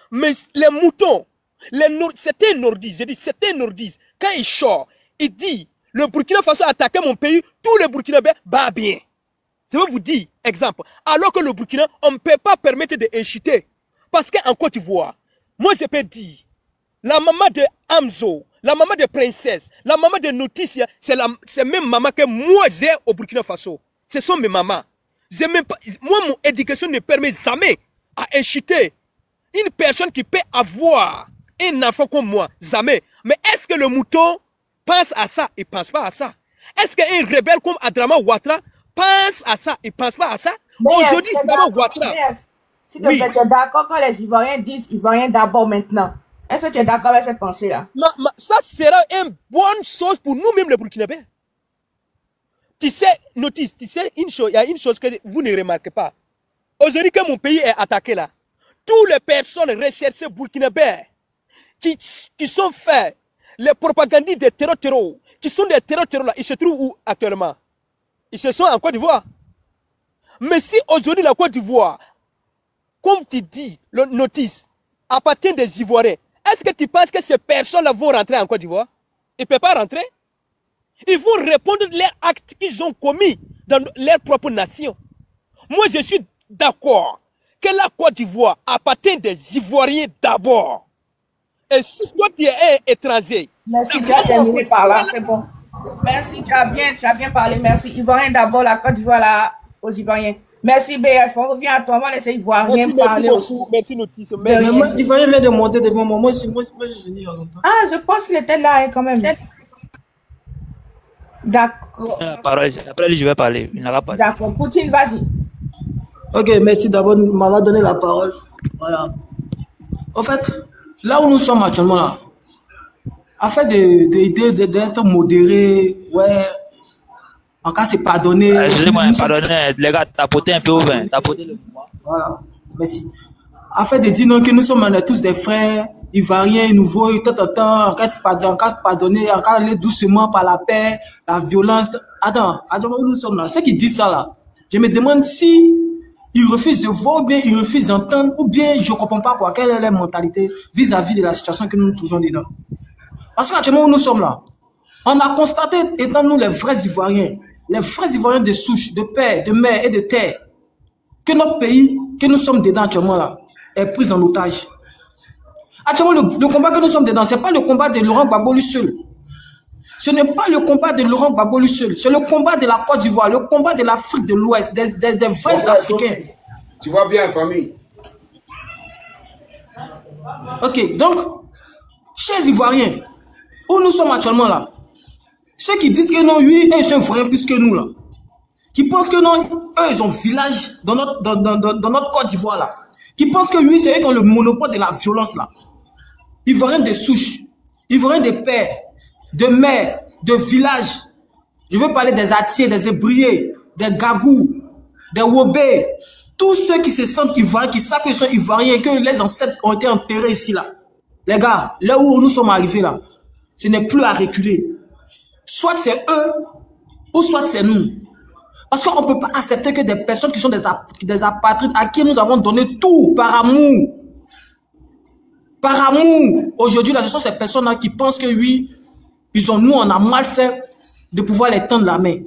Mais les moutons, c'était un nordiste, j'ai dit, c'était un nordiste. Quand il sort, il dit, le Burkina Faso a attaqué mon pays, tous les Burkinabés, bah bien. Je vais vous dire, exemple, alors que le Burkina, on ne peut pas permettre d'inchiter. Parce qu'en Côte d'Ivoire, moi je peux dire, la maman de Hamzo, la maman de Princesse, la maman de Noticia, c'est même maman que moi j'ai au Burkina Faso. Ce sont mes mamans. Moi, mon éducation ne permet jamais à inciter une personne qui peut avoir un enfant comme moi. Jamais. Mais est-ce que le mouton pense à ça? Il ne pense pas à ça. Est-ce qu'un rebelle comme Dramane Ouattara pense à ça? Il ne pense pas à ça. Aujourd'hui, Dramane Ouattara. Si tu es d'accord quand les Ivoiriens disent Ivoiriens d'abord maintenant, est-ce que tu es d'accord avec cette pensée-là? Ça sera une bonne chose pour nous-mêmes les Burkinabés. Tu sais, notice, tu sais, il y a une chose que vous ne remarquez pas. Aujourd'hui que mon pays est attaqué là, toutes les personnes recherchées burkinabés qui sont faits, les propagandistes des terror, qui sont des terror là, ils se trouvent où actuellement? Ils se sont en Côte d'Ivoire. Mais si aujourd'hui la Côte d'Ivoire, comme tu dis, le notice, appartient des Ivoiriens, est-ce que tu penses que ces personnes-là vont rentrer en Côte d'Ivoire? Ils ne peuvent pas rentrer. Ils vont répondre de leurs actes qu'ils ont commis dans leur propre nation. Moi, je suis d'accord que la Côte d'Ivoire appartient des Ivoiriens d'abord. Et si toi, tu es un étranger... Merci, tu as terminé par là, c'est bon. Merci, tu as bien parlé, merci. Ivoiriens d'abord, la Côte d'Ivoire là, aux Ivoiriens. Merci BF, on revient à toi, on va laisser Ivoiriens parler aussi. Merci, Notice. Ivoirien vient de monter devant moi, moi je suis longtemps. Ah, je pense qu'il était là quand même. D'accord. Après, je vais parler. D'accord. Poutine, vas-y. Ok, merci d'abord de m'avoir donné la parole. Voilà. En fait, là où nous sommes actuellement là, afin d'être modéré, ouais, en cas c'est pardonner. Excusez-moi, pardonnez, les gars, tapotez un peu au vin, tapotez le mouvement. Voilà, merci. Afin de dire non, que nous sommes tous des frères ivoiriens, nouveaux, en cas de pardonner, en cas d'aller doucement par la paix, la violence. Attends, où nous sommes là, ceux qui disent ça là, je me demande si ils refusent de voir, ou bien ils refusent d'entendre, ou bien je ne comprends pas quoi, quelle est leur mentalité vis-à-vis de la situation que nous nous trouvons dedans. Parce qu'actuellement où nous sommes là, on a constaté, étant nous les vrais Ivoiriens de souche, de père, de mère et de terre, que notre pays, que nous sommes dedans actuellement là, est pris en otage. Actuellement, le combat que nous sommes dedans, ce n'est pas le combat de Laurent Gbagbo lui seul. Ce n'est pas le combat de Laurent Gbagbo lui seul. C'est le combat de la Côte d'Ivoire, le combat de l'Afrique de l'Ouest, des vrais Africains. Tu vois bien, famille. Ok, donc, chers Ivoiriens, où nous sommes actuellement là, ceux qui disent que non, oui, eux, ils sont Ivoiriens plus que nous là, qui pensent que non, eux, ils ont village dans notre Côte d'Ivoire là, qui pensent que oui, c'est eux qui ont le monopole de la violence là. Ivoiriens de souche, Ivoiriens de pères, de mères, de villages. Je veux parler des Atiers, des Ébriers, des Gagous, des Wobé, tous ceux qui se sentent Ivoiriens, qui savent qu'ils sont Ivoiriens, que les ancêtres ont été enterrés ici là. Les gars, là où nous sommes arrivés là, ce n'est plus à reculer. Soit c'est eux, ou soit c'est nous. Parce qu'on ne peut pas accepter que des personnes qui sont des apatrides, à qui nous avons donné tout par amour. Par amour. Aujourd'hui, ce sont ces personnes-là qui pensent que oui, nous, on a mal fait de pouvoir les tendre la main.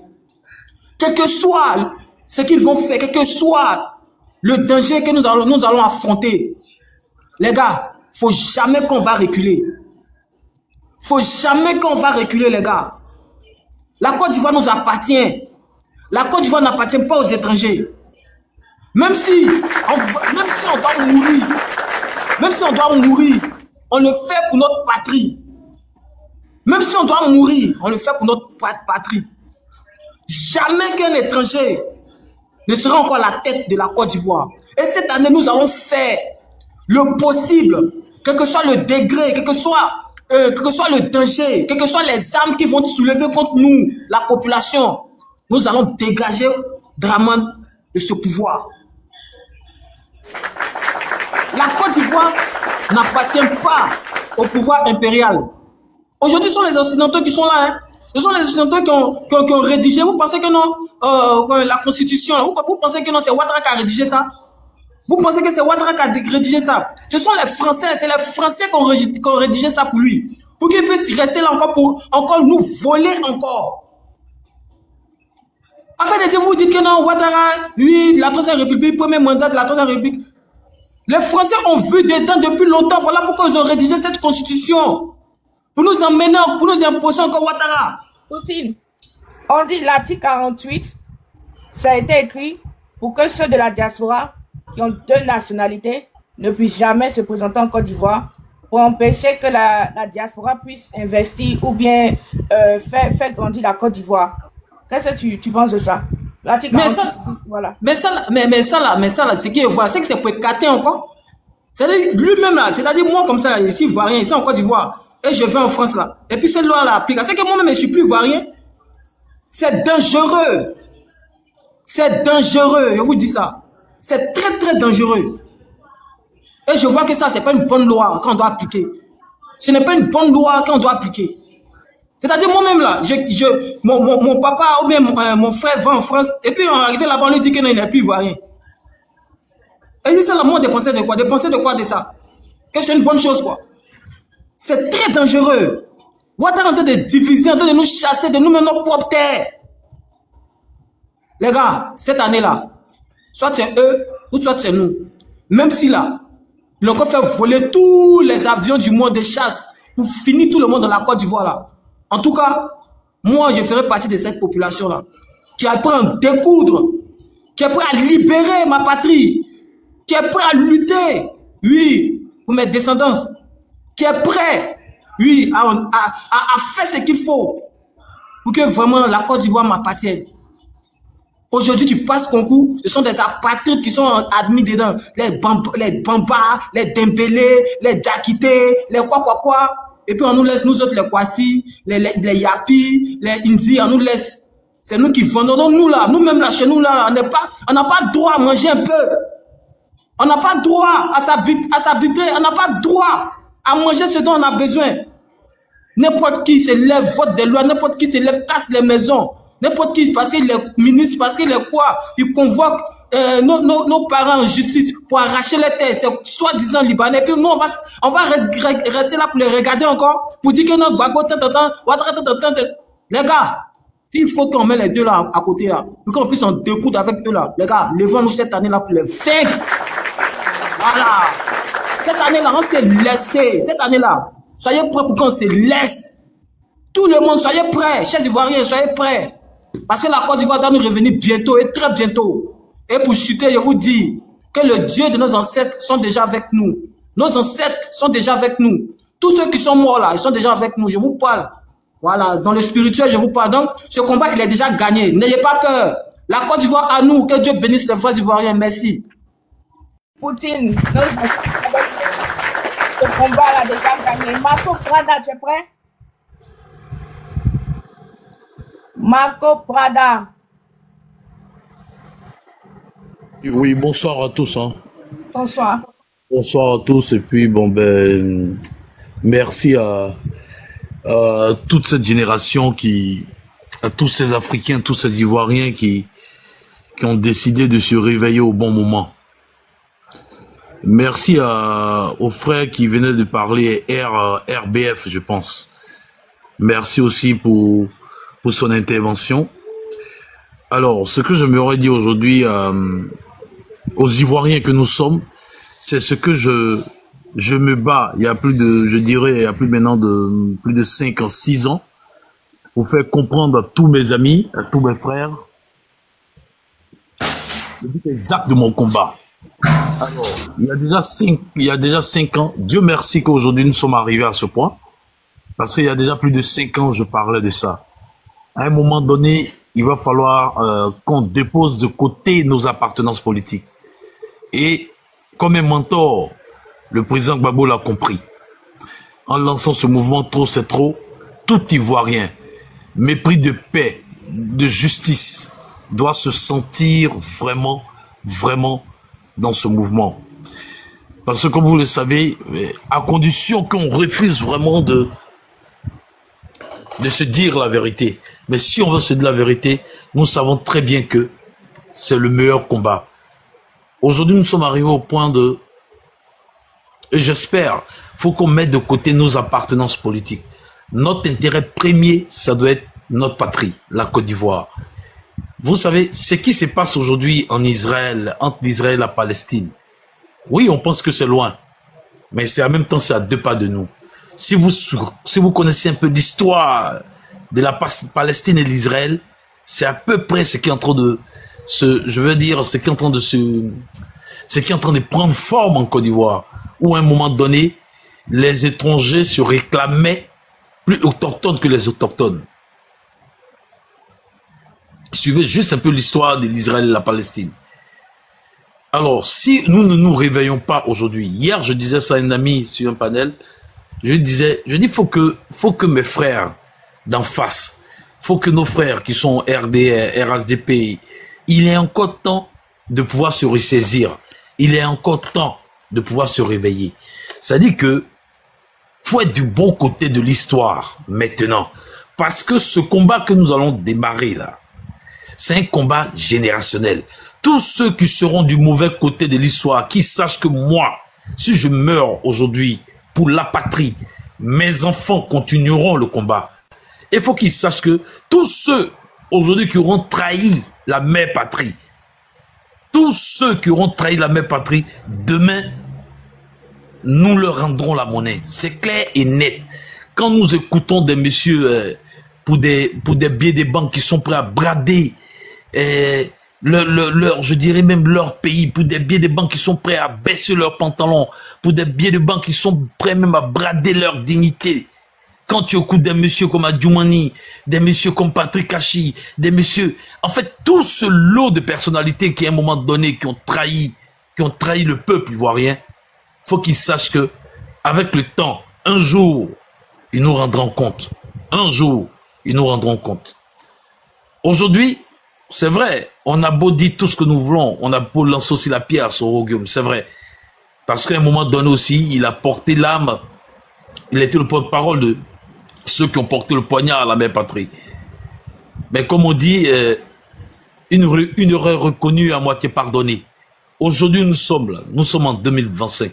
Quel que soit ce qu'ils vont faire, quel que soit le danger que nous allons affronter, les gars, faut jamais qu'on va reculer. Faut jamais qu'on va reculer, les gars. La Côte d'Ivoire nous appartient. La Côte d'Ivoire n'appartient pas aux étrangers. Même si on doit mourir, on le fait pour notre patrie. Même si on doit mourir, on le fait pour notre patrie. Jamais qu'un étranger ne sera encore à la tête de la Côte d'Ivoire. Et cette année, nous allons faire le possible, quel que soit le degré, quel que soit le danger, quelles que soient les armes qui vont soulever contre nous, la population, nous allons dégager Dramane de ce pouvoir. La Côte d'Ivoire n'appartient pas au pouvoir impérial. Aujourd'hui, ce sont les Occidentaux qui sont là. Hein. Ce sont les Occidentaux qui ont rédigé. Vous pensez que non, la Constitution, vous pensez que non, c'est Ouattara qui a rédigé ça? Vous pensez que c'est Ouattara qui a rédigé ça? Ce sont les Français, c'est les Français qui ont rédigé ça pour lui. Pour qu'il puisse rester là encore pour nous voler encore. En fait, vous dites que non, Ouattara, lui, la Troisième République, premier mandat de la Troisième République. Les Français ont vu dedans depuis longtemps. Voilà pourquoi ils ont rédigé cette constitution. Pour nous emmener, pour nous imposer encore Ouattara. Poutine, on dit l'article 48, ça a été écrit pour que ceux de la diaspora qui ont deux nationalités ne puissent jamais se présenter en Côte d'Ivoire pour empêcher que la diaspora puisse investir ou bien faire grandir la Côte d'Ivoire. Qu'est-ce que tu penses de ça? Mais ça là, ce qui est voir, c'est que c'est pour écarter encore. C'est-à-dire, lui-même là, c'est-à-dire moi comme ça, ici, ivoirien, ici en Côte d'Ivoire, et je vais en France là, et puis cette loi là applique. C'est que moi-même, je suis plus ivoirien. C'est dangereux. C'est dangereux, je vous dis ça. C'est très très dangereux. Et je vois que ça, c'est pas une bonne loi qu'on doit appliquer. Ce n'est pas une bonne loi qu'on doit appliquer. C'est-à-dire moi-même là, mon papa ou bien mon frère va en France et puis on est arrivé là-bas, on lui dit qu'il n'est plus ivoirien. Et c'est ça là, moi, dépenser de quoi? Dépenser de quoi de ça? Que c'est une bonne chose quoi. C'est très dangereux. Ouattara est en train de diviser, en train de nous chasser, de nous mettre nos propres terres. Les gars, cette année-là, soit c'est eux ou soit c'est nous. Même si là, ils ont encore fait voler tous les avions du monde de chasse pour finir tout le monde dans la Côte d'Ivoire là. En tout cas, moi, je ferai partie de cette population-là, qui est prêt à découdre, qui est prêt à libérer ma patrie, qui est prêt à lutter, oui, pour mes descendants, qui est prêt, oui, à faire ce qu'il faut pour que vraiment la Côte d'Ivoire m'appartienne. Aujourd'hui, tu passes concours, ce sont des apatrides qui sont admis dedans. Les Bamba, les Dembélé, les Diakité, les quoi. Et puis on nous laisse, nous autres, les Kwasi, les Yapi, les Indi, on nous laisse. C'est nous qui vendons. Donc nous là, nous-mêmes là, chez nous là, on n'a pas droit à manger un peu. On n'a pas droit à s'habiter. On n'a pas droit à manger ce dont on a besoin. N'importe qui se lève, vote des lois, n'importe qui se lève, casse les maisons. N'importe qui, parce qu'il est ministre, parce qu'il est quoi, il convoque nos parents en justice pour arracher les terres, c'est soi-disant libanais. Puis nous, on va rester là pour les regarder encore, pour dire que notre Gbagbo, les gars, il faut qu'on mette les deux là à côté là, pour qu'on puisse en découdre avec eux là. Les gars, levons-nous cette année là pour les vaincre. Voilà. Cette année là, on s'est laissé. Cette année là, soyez prêts pour qu'on se laisse. Tout le monde, soyez prêts. Chers Ivoiriens, soyez prêts. Parce que la Côte d'Ivoire doit nous revenir bientôt et très bientôt. Et pour chuter, je vous dis, que le Dieu de nos ancêtres sont déjà avec nous. Nos ancêtres sont déjà avec nous. Tous ceux qui sont morts là, ils sont déjà avec nous. Je vous parle. Voilà, dans le spirituel, je vous parle. Donc, ce combat, il est déjà gagné. N'ayez pas peur. La Côte d'Ivoire à nous. Que Dieu bénisse les frères ivoiriens. Merci. Poutine, ce combat là déjà gagné. Marco Prada, tu es prêt? Marco Prada. Oui, bonsoir à tous. Hein. Bonsoir. Bonsoir à tous. Et puis, bon, ben, merci à toute cette génération à tous ces Africains, tous ces Ivoiriens qui ont décidé de se réveiller au bon moment. Merci aux frères qui venaient de parler, RBF, je pense. Merci aussi pour son intervention. Alors, ce que je m'aurais dit aujourd'hui aux Ivoiriens que nous sommes, c'est ce que je me bats, il y a plus de, je dirais, il y a plus maintenant de plus de 5 ans, 6 ans, pour faire comprendre à tous mes amis, à tous mes frères, le but exact de mon combat. Alors, il y a déjà 5 ans, Dieu merci qu'aujourd'hui nous sommes arrivés à ce point, parce qu'il y a déjà plus de 5 ans, je parlais de ça. À un moment donné, il va falloir qu'on dépose de côté nos appartenances politiques. Et comme un mentor, le président Gbagbo l'a compris. En lançant ce mouvement Trop c'est trop, tout Ivoirien, mépris de paix, de justice, doit se sentir vraiment, vraiment dans ce mouvement. Parce que comme vous le savez, à condition qu'on refuse vraiment de se dire la vérité. Mais si on veut se dire la vérité, nous savons très bien que c'est le meilleur combat. Aujourd'hui, nous sommes arrivés au point de... Et j'espère, il faut qu'on mette de côté nos appartenances politiques. Notre intérêt premier, ça doit être notre patrie, la Côte d'Ivoire. Vous savez, ce qui se passe aujourd'hui en Israël, entre Israël et la Palestine, oui, on pense que c'est loin, mais c'est en même temps, c'est à 2 pas de nous. Si vous connaissez un peu l'histoire de la Palestine et de l'Israël, c'est à peu près ce qui est en train de ce qui est en train de prendre forme en Côte d'Ivoire, où à un moment donné, les étrangers se réclamaient plus autochtones que les autochtones. Suivez juste un peu l'histoire de l'Israël et de la Palestine. Alors, si nous ne nous réveillons pas aujourd'hui, hier je disais ça à un ami sur un panel, je dis faut que mes frères d'en face, faut que nos frères qui sont RDR, RHDP, il est encore temps de pouvoir se ressaisir. Il est encore temps de pouvoir se réveiller. C'est-à-dire que faut être du bon côté de l'histoire maintenant. Parce que ce combat que nous allons démarrer là, c'est un combat générationnel. Tous ceux qui seront du mauvais côté de l'histoire, qui sachent que moi, si je meurs aujourd'hui pour la patrie, mes enfants continueront le combat. Il faut qu'ils sachent que tous ceux aujourd'hui qui auront trahi la mère patrie, tous ceux qui auront trahi la mère patrie, demain, nous leur rendrons la monnaie. C'est clair et net. Quand nous écoutons des messieurs pour des billets des banques qui sont prêts à brader je dirais même leur pays, pour des billets de banque qui sont prêts à baisser leurs pantalons, pour des billets de banque qui sont prêts même à brader leur dignité. Quand tu écoutes des messieurs comme Adjoumani, des messieurs comme Patrick Kachi, des messieurs, en fait, tout ce lot de personnalités qui à un moment donné, qui ont trahi le peuple ivoirien, faut qu'ils sachent que, avec le temps, un jour, ils nous rendront compte. Un jour, ils nous rendront compte. Aujourd'hui, c'est vrai, on a beau dire tout ce que nous voulons, on a beau lancer aussi la pierre sur Rogueum, c'est vrai. Parce qu'à un moment donné aussi, il a porté l'âme, il était le porte-parole de ceux qui ont porté le poignard à la mère patrie. Mais comme on dit, une erreur reconnue à moitié pardonnée. Aujourd'hui, nous sommes en 2025.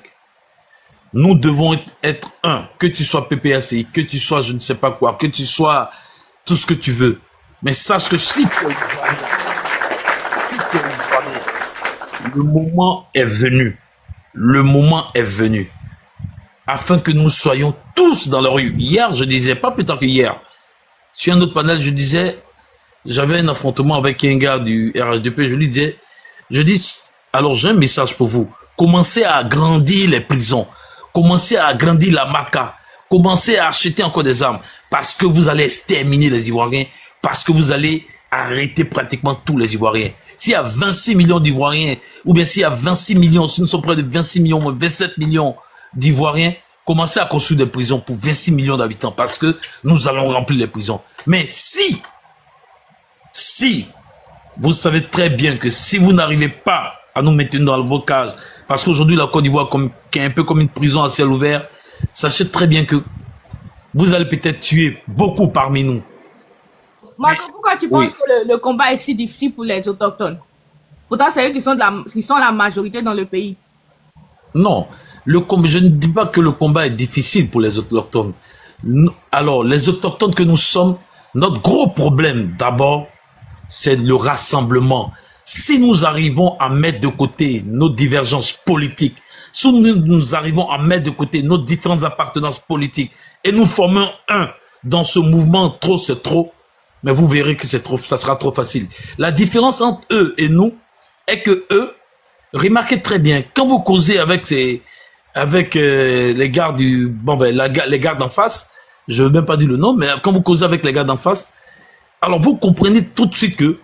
Nous devons être un, que tu sois PPACI, que tu sois je ne sais pas quoi, que tu sois tout ce que tu veux. Mais sache que si le moment est venu, le moment est venu, afin que nous soyons tous dans la rue. Hier, je disais, pas plus tard que hier, sur un autre panel, je disais, j'avais un affrontement avec un gars du RHDP, je lui disais, je dis, Alors j'ai un message pour vous. Commencez à agrandir les prisons. Commencez à agrandir la MACA. Commencez à acheter encore des armes. Parce que vous allez exterminer les Ivoiriens. Parce que vous allez arrêter pratiquement tous les Ivoiriens. S'il y a 26 millions d'Ivoiriens, ou bien s'il y a 26 millions, si nous sommes près de 26 millions, 27 millions d'Ivoiriens, commencez à construire des prisons pour 26 millions d'habitants. Parce que nous allons remplir les prisons. Mais si, vous savez très bien que si vous n'arrivez pas à nous maintenir dans vos cages, parce qu'aujourd'hui la Côte d'Ivoire est un peu comme une prison à ciel ouvert, sachez très bien que vous allez peut-être tuer beaucoup parmi nous. Marco, pourquoi tu penses que le combat est si difficile pour les autochtones? Pourtant, c'est eux qui sont la majorité dans le pays. Non, je ne dis pas que le combat est difficile pour les autochtones. Alors, les autochtones que nous sommes, notre gros problème d'abord, c'est le rassemblement. Si nous arrivons à mettre de côté nos divergences politiques, si nous arrivons à mettre de côté nos différentes appartenances politiques et nous formons un dans ce mouvement trop c'est trop, mais vous verrez que ça sera trop facile. La différence entre eux et nous est que eux, remarquez très bien, quand vous causez avec les gardes les gardes d'en face, je ne veux même pas dire le nom, mais quand vous causez avec les gardes d'en face, alors vous comprenez tout de suite que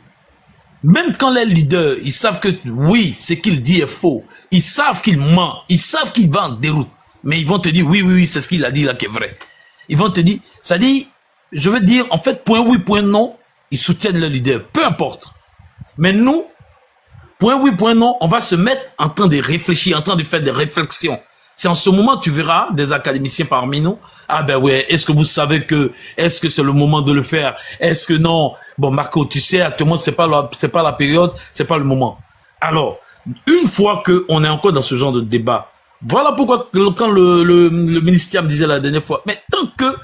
même quand les leaders, ils savent que oui, ce qu'il dit est faux, ils savent qu'il ment, ils savent qu'il va en déroute, mais ils vont te dire oui, c'est ce qu'il a dit là qui est vrai. Ils vont te dire, ça dit, je veux dire, en fait, point oui, point non, ils soutiennent le leader, peu importe. Mais nous, point oui, point non, on va se mettre en train de réfléchir, en train de faire des réflexions. C'est en ce moment, tu verras des académiciens parmi nous. Ah ben ouais, est-ce que vous savez est-ce que c'est le moment de le faire? Est-ce que non? Bon, Marco, tu sais, actuellement, c'est pas la période, c'est pas le moment. Alors, une fois qu'on est encore dans ce genre de débat, voilà pourquoi quand le ministère me disait la dernière fois, mais tant que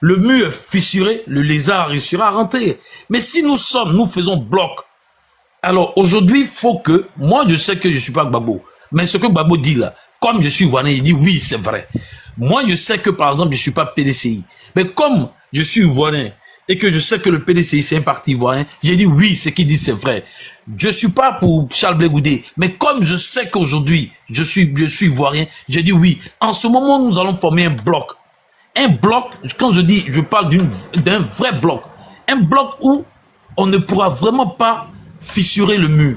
le mur est fissuré, le lézard réussira à rentrer. Mais si nous faisons bloc. Alors, aujourd'hui, il faut que, moi, je sais que je suis pas Gbagbo, mais ce que Gbagbo dit là, comme je suis ivoirien, il dit oui, c'est vrai. Moi, je sais que, par exemple, je suis pas PDCI. Mais comme je suis ivoirien et que je sais que le PDCI, c'est un parti ivoirien, j'ai dit oui, ce qu'il dit, c'est vrai. Je suis pas pour Charles Blé Goudé, mais comme je sais qu'aujourd'hui, je suis ivoirien, j'ai dit oui. En ce moment, nous allons former un bloc. Un bloc, quand je parle d'un vrai bloc. Un bloc où on ne pourra vraiment pas fissurer le mur.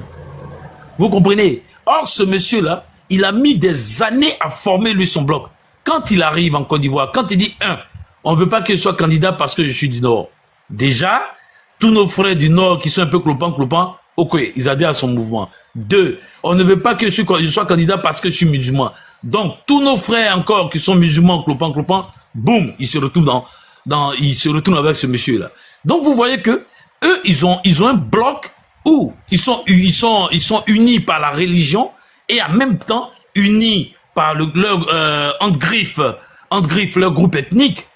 Vous comprenez? Or, ce monsieur-là, il a mis des années à former lui son bloc. Quand il arrive en Côte d'Ivoire, quand il dit on ne veut pas que je sois candidat parce que je suis du Nord. Déjà, tous nos frères du Nord qui sont un peu clopants, ok, ils adhèrent à son mouvement. 2, on ne veut pas que je sois candidat parce que je suis musulman. Donc, tous nos frères encore qui sont musulmans, clopants, boum, ils se retrouvent ils se retrouvent avec ce monsieur-là. Donc, vous voyez que eux, ils ont un bloc où ils sont unis par la religion et en même temps unis par leur leur groupe ethnique.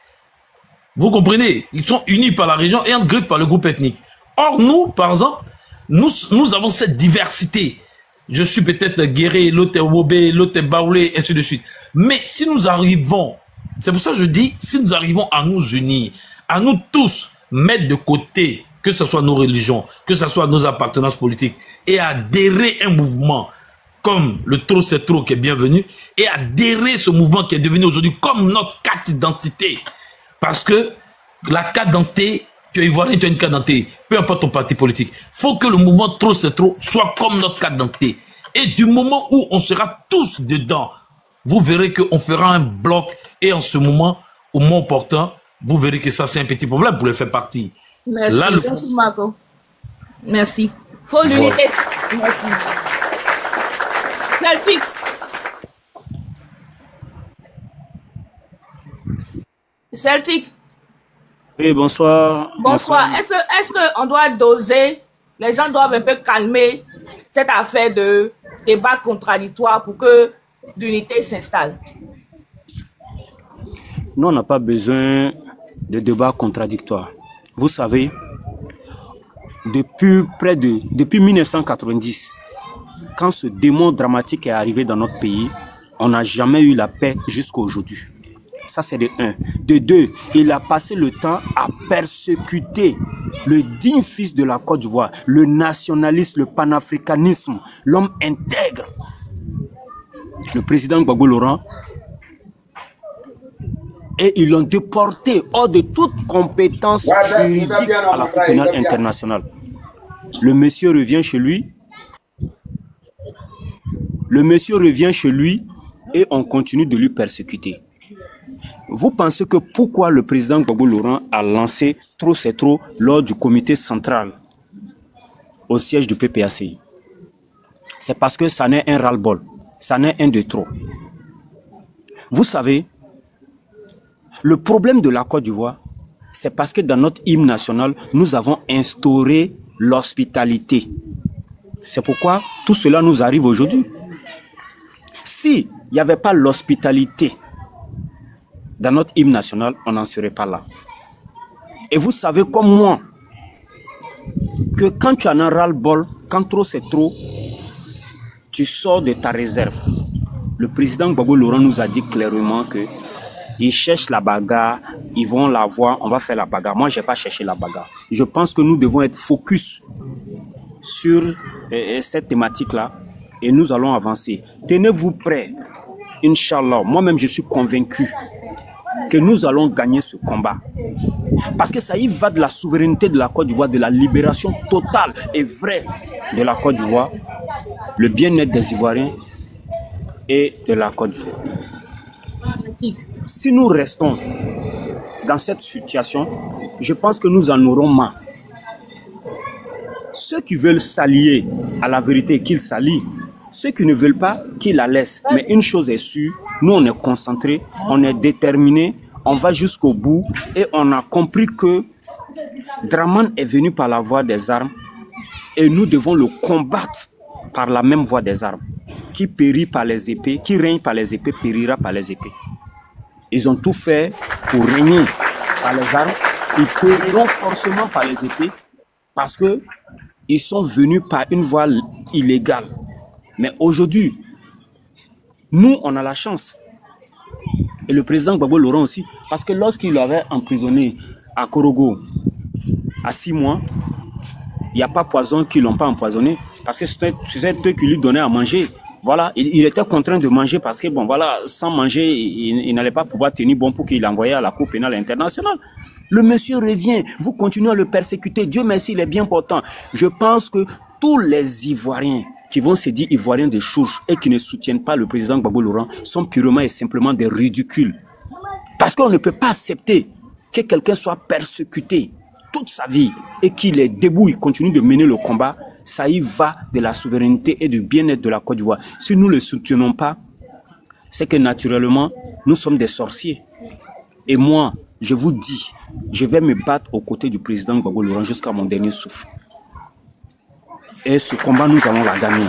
Vous comprenez? Ils sont unis par la religion et en griffe par le groupe ethnique. Or, nous, par exemple, nous avons cette diversité. Je suis peut-être Guéré, l'autre est Wobé, l'autre est Baoulé, et ainsi de suite. Mais si nous arrivons, c'est pour ça que je dis, si nous arrivons à nous unir, à nous tous mettre de côté, que ce soit nos religions, que ce soit nos appartenances politiques, et adhérer à un mouvement comme le trop c'est trop qui est bienvenu, et adhérer ce mouvement qui est devenu aujourd'hui comme notre carte d'identité. Parce que la carte d'identité, tu es ivoirien, tu as une carte d'identité, peu importe ton parti politique. Faut que le mouvement trop c'est trop soit comme notre carte d'identité. Et du moment où on sera tous dedans, vous verrez qu'on fera un bloc, et en ce moment, au moment opportun, vous verrez que ça c'est un petit problème pour les faire partie. Merci, là, merci Marco. Merci. Faut l'unité. Merci. Celtic. Celtic. Oui, bonsoir. Bonsoir. Est-ce qu'on doit doser, les gens doivent un peu calmer cette affaire de débat contradictoire pour que l'unité s'installe? Nous, on n'a pas besoin de débats contradictoires. Vous savez, depuis 1990, quand ce démon dramatique est arrivé dans notre pays, on n'a jamais eu la paix jusqu'à aujourd'hui. Ça, c'est de 1. De 2, il a passé le temps à persécuter le digne fils de la Côte d'Ivoire, le nationalisme, le panafricanisme, l'homme intègre, le président Gbagbo Laurent, et ils l'ont déporté hors de toute compétence juridique à la Cour pénale internationale. Le monsieur revient chez lui. Le monsieur revient chez lui et on continue de lui persécuter. Vous pensez que pourquoi le président Gbagbo Laurent a lancé Trop c'est trop lors du comité central au siège du PPACI? C'est parce que ça n'est un ras-le-bol, ça n'est un de trop. Vous savez, le problème de la Côte d'Ivoire, c'est parce que dans notre hymne national, nous avons instauré l'hospitalité. C'est pourquoi tout cela nous arrive aujourd'hui. S'il n'y avait pas l'hospitalité dans notre hymne national, on n'en serait pas là. Et vous savez comme moi, que quand tu en as ras-le-bol, quand trop c'est trop, tu sors de ta réserve. Le président Gbagbo Laurent nous a dit clairement que ils cherchent la bagarre, ils vont la voir, on va faire la bagarre. Moi, je n'ai pas cherché la bagarre. Je pense que nous devons être focus sur cette thématique-là et nous allons avancer. Tenez-vous prêts, Inch'Allah. Moi-même, je suis convaincu que nous allons gagner ce combat. Parce que ça y va de la souveraineté de la Côte d'Ivoire, de la libération totale et vraie de la Côte d'Ivoire, le bien-être des Ivoiriens et de la Côte d'Ivoire. Si nous restons dans cette situation, je pense que nous en aurons marre. Ceux qui veulent s'allier à la vérité, qu'ils s'allient. Ceux qui ne veulent pas, qu'ils la laissent. Mais une chose est sûre, nous on est concentrés, on est déterminés, on va jusqu'au bout et on a compris que Draman est venu par la voie des armes et nous devons le combattre par la même voie des armes. Qui périt par les épées, qui règne par les épées, périra par les épées. Ils ont tout fait pour régner par les armes. Ils périront forcément par les épées parce qu'ils sont venus par une voie illégale. Mais aujourd'hui, nous, on a la chance. Et le président Gbagbo Laurent aussi. Parce que lorsqu'il l'avait emprisonné à Korogo à 6 mois, il n'y a pas poison qu'ils ne l'ont pas empoisonné. Parce que c'était eux qui lui donnaient à manger. Voilà, il était contraint de manger parce que, bon, voilà, sans manger, il n'allait pas pouvoir tenir bon pour qu'il l'envoyait à la Cour pénale internationale. Le monsieur revient, vous continuez à le persécuter. Dieu merci, il est bien portant. Je pense que tous les Ivoiriens qui vont se dire Ivoiriens de souche et qui ne soutiennent pas le président Gbagbo Laurent sont purement et simplement des ridicules. Parce qu'on ne peut pas accepter que quelqu'un soit persécuté toute sa vie et qu'il est debout, il continue de mener le combat. Ça y va de la souveraineté et du bien-être de la Côte d'Ivoire. Si nous ne le soutenons pas, c'est que naturellement, nous sommes des sorciers. Et moi, je vous dis, je vais me battre aux côtés du président Gbagbo Laurent jusqu'à mon dernier souffle. Et ce combat, nous allons la gagner.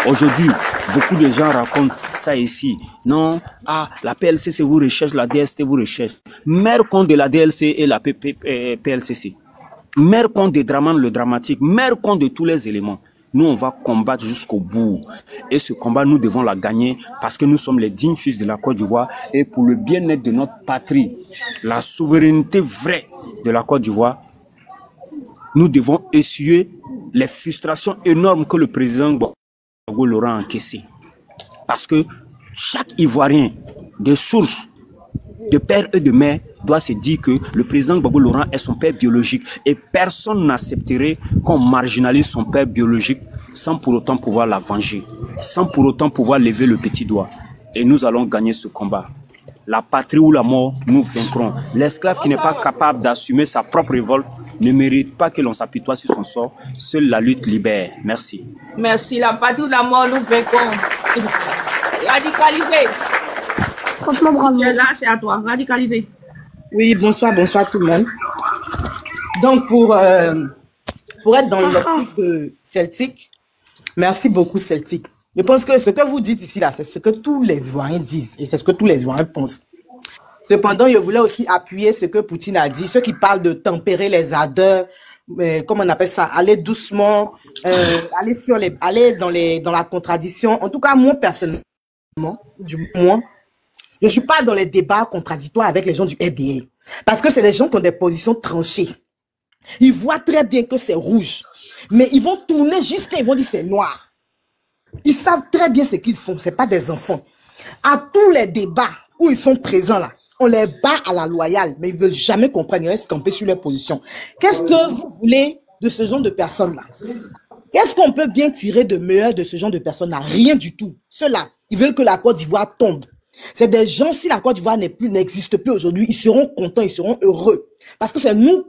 Aujourd'hui, beaucoup de gens racontent ça ici. Non, la PLCC vous recherche, la DST vous recherche. Mère compte de la DLC et la PLCC. Mère compte de Draman le dramatique, mère compte de tous les éléments. Nous, on va combattre jusqu'au bout. Et ce combat, nous devons la gagner parce que nous sommes les dignes fils de la Côte d'Ivoire. Et pour le bien-être de notre patrie, la souveraineté vraie de la Côte d'Ivoire, nous devons essuyer les frustrations énormes que le président Gbagbo Laurent a encaissées. Parce que chaque Ivoirien, de sources, de père et de mère, doit se dire que le président Gbagbo Laurent est son père biologique et personne n'accepterait qu'on marginalise son père biologique sans pour autant pouvoir la venger, sans pour autant pouvoir lever le petit doigt. Et nous allons gagner ce combat. La patrie ou la mort, nous vaincrons. L'esclave qui n'est pas capable d'assumer sa propre révolte ne mérite pas que l'on s'apitoie sur son sort. Seule la lutte libère. Merci. Merci. La patrie ou la mort, nous vaincrons. Radicalisé. Franchement, bravo. Là, c'est à toi. Radicalisé. Oui, bonsoir tout le monde. Donc, pour être dans l'optique de Celtic, merci beaucoup Celtic. Je pense que ce que vous dites ici, là, c'est ce que tous les Ivoiriens disent et c'est ce que tous les Ivoiriens pensent. Cependant, je voulais aussi appuyer ce que Poutine a dit, ceux qui parlent de tempérer les ardeurs, comment on appelle ça, aller doucement, aller dans la contradiction. En tout cas, moi, personnellement, je suis pas dans les débats contradictoires avec les gens du RDA. Parce que c'est des gens qui ont des positions tranchées. Ils voient très bien que c'est rouge. Mais ils vont tourner jusqu'à ils vont dire c'est noir. Ils savent très bien ce qu'ils font. Ce n'est pas des enfants. À tous les débats où ils sont présents là, on les bat à la loyale, mais ils ne veulent jamais comprendre. Ils restent campés sur leur position. Qu'est-ce que vous voulez de ce genre de personnes-là? Qu'est-ce qu'on peut bien tirer de meilleur de ce genre de personnes-là? Rien du tout. Ceux-là, ils veulent que la Côte d'Ivoire tombe. C'est des gens, si la Côte d'Ivoire n'existe plus aujourd'hui, ils seront contents, ils seront heureux. Parce que c'est nous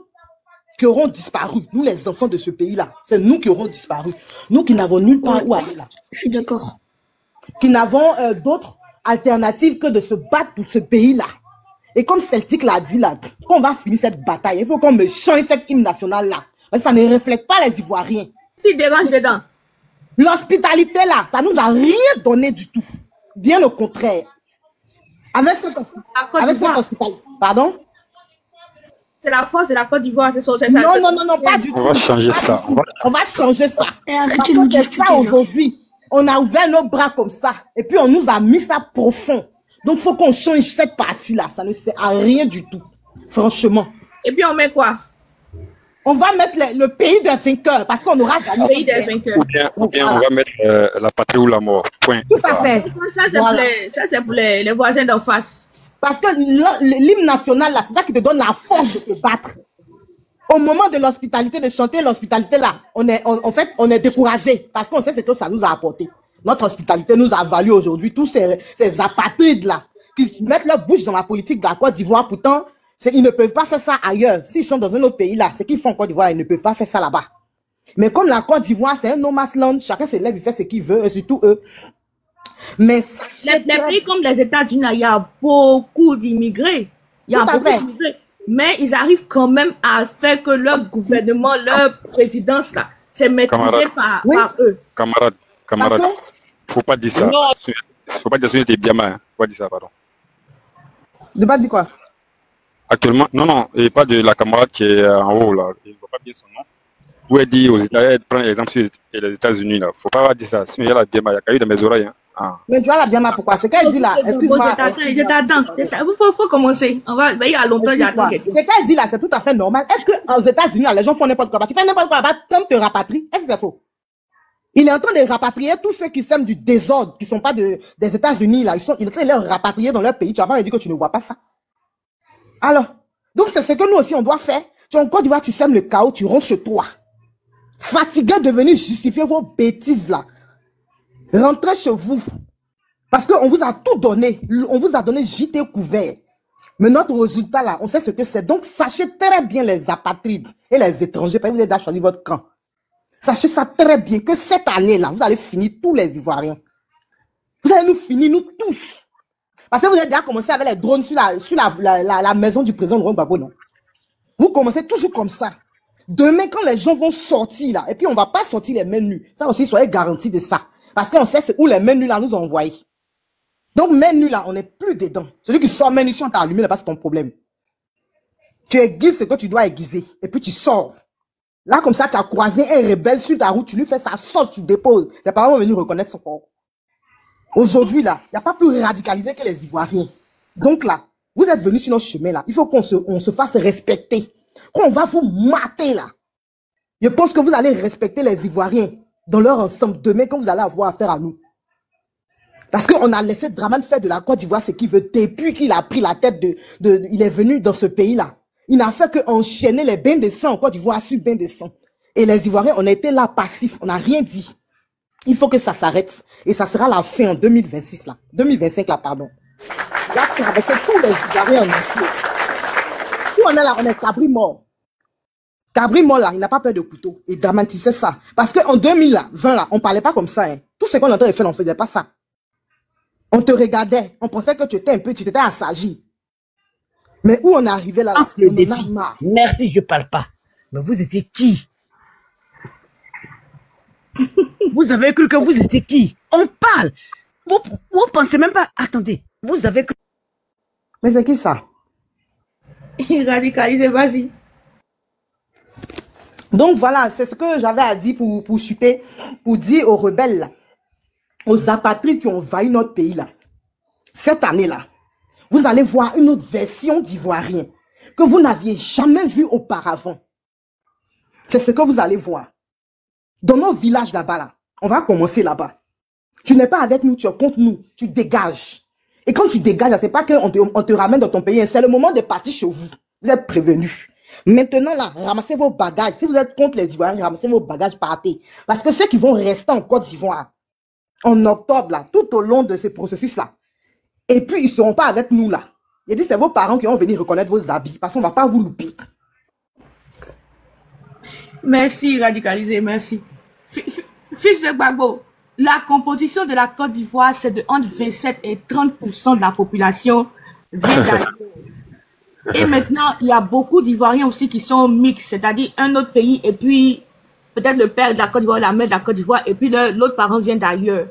qui aurons disparu, nous les enfants de ce pays-là. C'est nous qui aurons disparu. Nous qui n'avons nulle part où aller là. Je suis d'accord. Qui n'avons d'autres alternatives que de se battre pour ce pays-là. Et comme Celtic l'a dit là, quand on va finir cette bataille, il faut qu'on me change cette hymne nationale-là. Parce que ça ne reflète pas les Ivoiriens. Qui dérange dedans? L'hospitalité là, ça nous a rien donné du tout. Bien au contraire. Avec cette hospitalité. Pardon? C'est la force de la Côte d'Ivoire, c'est ça. Non, pas du tout. On va changer ça. On va changer ça. Arrêtez de nous discuter. Ça aujourd'hui, on a ouvert nos bras comme ça. Et puis on nous a mis ça profond. Donc il faut qu'on change cette partie-là. Ça ne sert à rien du tout. Franchement. Et puis on met quoi? On va mettre le pays des vainqueurs. Parce qu'on aura gagné. Le pays des vainqueurs. Ou bien on va mettre la patrie ou la mort. Point. Tout à fait. Ça c'est pour les voisins d'en face. Parce que l'hymne national, là, c'est ça qui te donne la force de te battre. Au moment de l'hospitalité, de chanter l'hospitalité, là, on est découragé. Parce qu'on sait ce que ça nous a apporté. Notre hospitalité nous a valu aujourd'hui tous ces apatrides-là, qui mettent leur bouche dans la politique de la Côte d'Ivoire. Pourtant, ils ne peuvent pas faire ça ailleurs. S'ils sont dans un autre pays, là, ce qu'ils font en Côte d'Ivoire, ils ne peuvent pas faire ça là-bas. Mais comme la Côte d'Ivoire, c'est un no man's land, chacun se lève, il fait ce qu'il veut, et surtout eux. Mais les pays comme les États-Unis, il y a beaucoup d'immigrés. Il y a beaucoup d'immigrés. Mais ils arrivent quand même à faire que leur gouvernement, leur présidence, là, c'est maîtrisé par eux. Camarade, faut pas dire ça. Faut pas dire ça, t'es bien mal. Faut pas dire ça, pardon. De pas dire quoi? Actuellement, non, et pas de la camarade qui est en haut, là. Je ne vois pas bien son nom. Où elle dit aux États-Unis, elle prend l'exemple sur les États-Unis, là. Faut pas dire ça. Sinon, il y a la Biama, il y a caillou dans mes oreilles, hein. Ah. Mais tu vois la Biama, pourquoi? C'est qu'elle dit là, excuse-moi. Il faut commencer. Il y a longtemps, j'attends. C'est qu'elle dit là, c'est tout à fait normal. Est-ce qu'aux États-Unis, là, les gens font n'importe quoi? Tu fais n'importe quoi, Trump te rapatrie. Est-ce que c'est faux? Il est en train de rapatrier tous ceux qui sèment du désordre, qui ne sont pas des États-Unis, là. Il est en train de les rapatrier dans leur pays. Tu vas pas me dire que tu ne vois pas ça. Alors, donc c'est ce que nous aussi, on doit faire. Tu en Côte d'Ivoire, tu sèmes le chaos, tu rentres chez toi. Fatigué de venir justifier vos bêtises, là. Rentrez chez vous. Parce qu'on vous a tout donné. On vous a donné gîte couvert. Mais notre résultat là, on sait ce que c'est. Donc sachez très bien les apatrides et les étrangers, parce que vous avez déjà choisi votre camp. Sachez ça très bien que cette année là, vous allez finir tous les Ivoiriens. Vous allez nous finir, nous tous. Parce que vous avez déjà commencé avec les drones sur la maison du président Laurent Gbagbo, non? Vous commencez toujours comme ça. Demain, quand les gens vont sortir là, et puis on ne va pas sortir les mains nues. Ça aussi, soyez garantis de ça. Parce qu'on sait où les mains nues là nous ont envoyés. Donc, mains nues là, on n'est plus dedans. Celui qui sort mains nues, si on t'a allumé là-bas, c'est ton problème. Tu aiguises ce que tu dois aiguiser. Et puis tu sors. Là, comme ça, tu as croisé un rebelle sur ta route, tu lui fais sa sauce, tu déposes. Ses parents vont venir reconnaître son corps. Aujourd'hui là, il n'y a pas plus radicalisé que les Ivoiriens. Donc là, vous êtes venus sur notre chemin là. Il faut qu'on se fasse respecter. Quand on va vous mater là, je pense que vous allez respecter les Ivoiriens dans leur ensemble demain quand vous allez avoir affaire à nous. Parce qu'on a laissé Dramane faire de la Côte d'Ivoire ce qu'il veut depuis qu'il a pris la tête il est venu dans ce pays-là. Il n'a fait qu'enchaîner les bains de sang en Côte d'Ivoire sur bains de sang. Et les Ivoiriens, on a été là passifs, on n'a rien dit. Il faut que ça s'arrête. Et ça sera la fin en 2026 là. 2025 là, pardon. Là, tu as fait tous les Ivoiriens en entier. Nous, on est là, on est Cabri mort. Cabri mort là, il n'a pas peur de couteau. Il dramatisait ça. Parce qu'en 2020 là, on ne parlait pas comme ça. Hein. Tout ce qu'on entendait faire, on ne faisait pas ça. On te regardait, on pensait que tu t'étais assagi. Mais où on est arrivé là, le défi. Merci, je ne parle pas. Mais vous étiez qui? Vous avez cru que vous étiez qui? On parle. Vous pensez même pas. Attendez, vous avez cru. Mais c'est qui ça? Il radicalise, vas-y. Donc voilà, c'est ce que j'avais à dire pour chuter, pour dire aux rebelles, là, aux apatrides qui ont envahi notre pays là. Cette année-là, vous allez voir une autre version d'Ivoirien que vous n'aviez jamais vue auparavant. C'est ce que vous allez voir. Dans nos villages là-bas, là, on va commencer là-bas. Tu n'es pas avec nous, tu es contre nous, tu dégages. Et quand tu dégages, c'est pas qu'on te ramène dans ton pays, c'est le moment de partir chez vous. Vous êtes prévenus. Maintenant là, ramassez vos bagages. Si vous êtes contre les Ivoiriens, ramassez vos bagages, partez. Parce que ceux qui vont rester en Côte d'Ivoire, en octobre là, tout au long de ce processus-là, et puis ils ne seront pas avec nous là. Il dit c'est vos parents qui vont venir reconnaître vos habits, parce qu'on ne va pas vous louper. Merci, radicalisé, merci. Fils de Gbagbo, la composition de la Côte d'Ivoire, c'est de entre 27 et 30% de la population vient d'ailleurs. Et maintenant, il y a beaucoup d'Ivoiriens aussi qui sont mixtes, c'est-à-dire un autre pays, et puis peut-être le père de la Côte d'Ivoire, la mère de la Côte d'Ivoire, et puis l'autre parent vient d'ailleurs.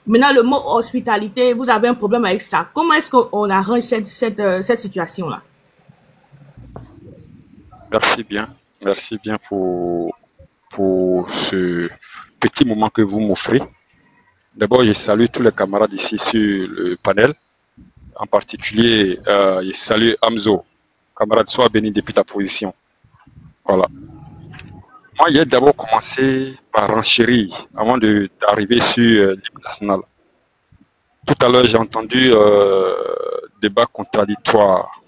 Maintenant, le mot hospitalité, vous avez un problème avec ça. Comment est-ce qu'on arrange cette situation-là? Merci bien pour ce petit moment que vous m'offrez. D'abord, je salue tous les camarades ici sur le panel. En particulier, je salue Amzo. Camarade, sois béni depuis ta position. Voilà. Moi, j'ai d'abord commencé par renchérir avant d'arriver sur l'hymne national. Tout à l'heure, j'ai entendu débat contradictoire.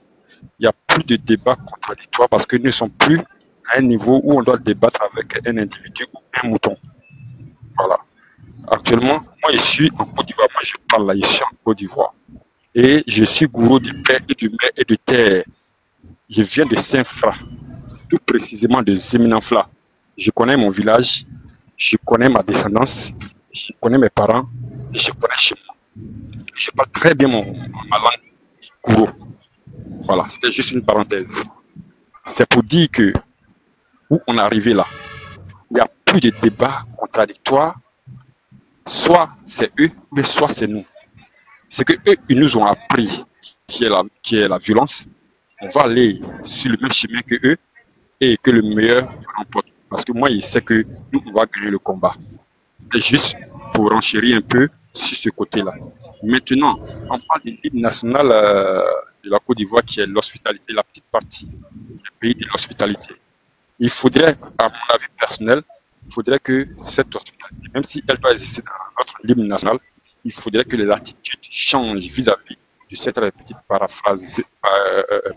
Il n'y a plus de débat contradictoire parce que nous ne sommes plus à un niveau où on doit débattre avec un individu ou un mouton. Voilà. Actuellement, moi, je suis en Côte d'Ivoire. Moi, je parle là, je suis en Côte d'Ivoire. Et je suis gourou du père et du mer et de terre. Je viens de Saint-Fra, tout précisément de Zeminanfla. Je connais mon village, je connais ma descendance, je connais mes parents, et je connais chez moi. Je parle très bien ma langue gourou. Voilà, c'était juste une parenthèse. C'est pour dire que où on est arrivé là, il n'y a plus de débat contradictoire. Soit c'est eux, mais soit c'est nous. C'est que eux, ils nous ont appris qui est la violence. On va aller sur le même chemin que eux et que le meilleur remporte. Parce que moi, je sais que nous, on va gagner le combat. C'est juste pour renchérir un peu sur ce côté-là. Maintenant, on parle de l'hymne national de la Côte d'Ivoire qui est l'hospitalité, la petite partie, le pays de l'hospitalité. Il faudrait, à mon avis personnel, il faudrait que cette hospitalité, même si elle doit exister dans notre hymne national, il faudrait que les attitudes changent vis-à-vis de cette petite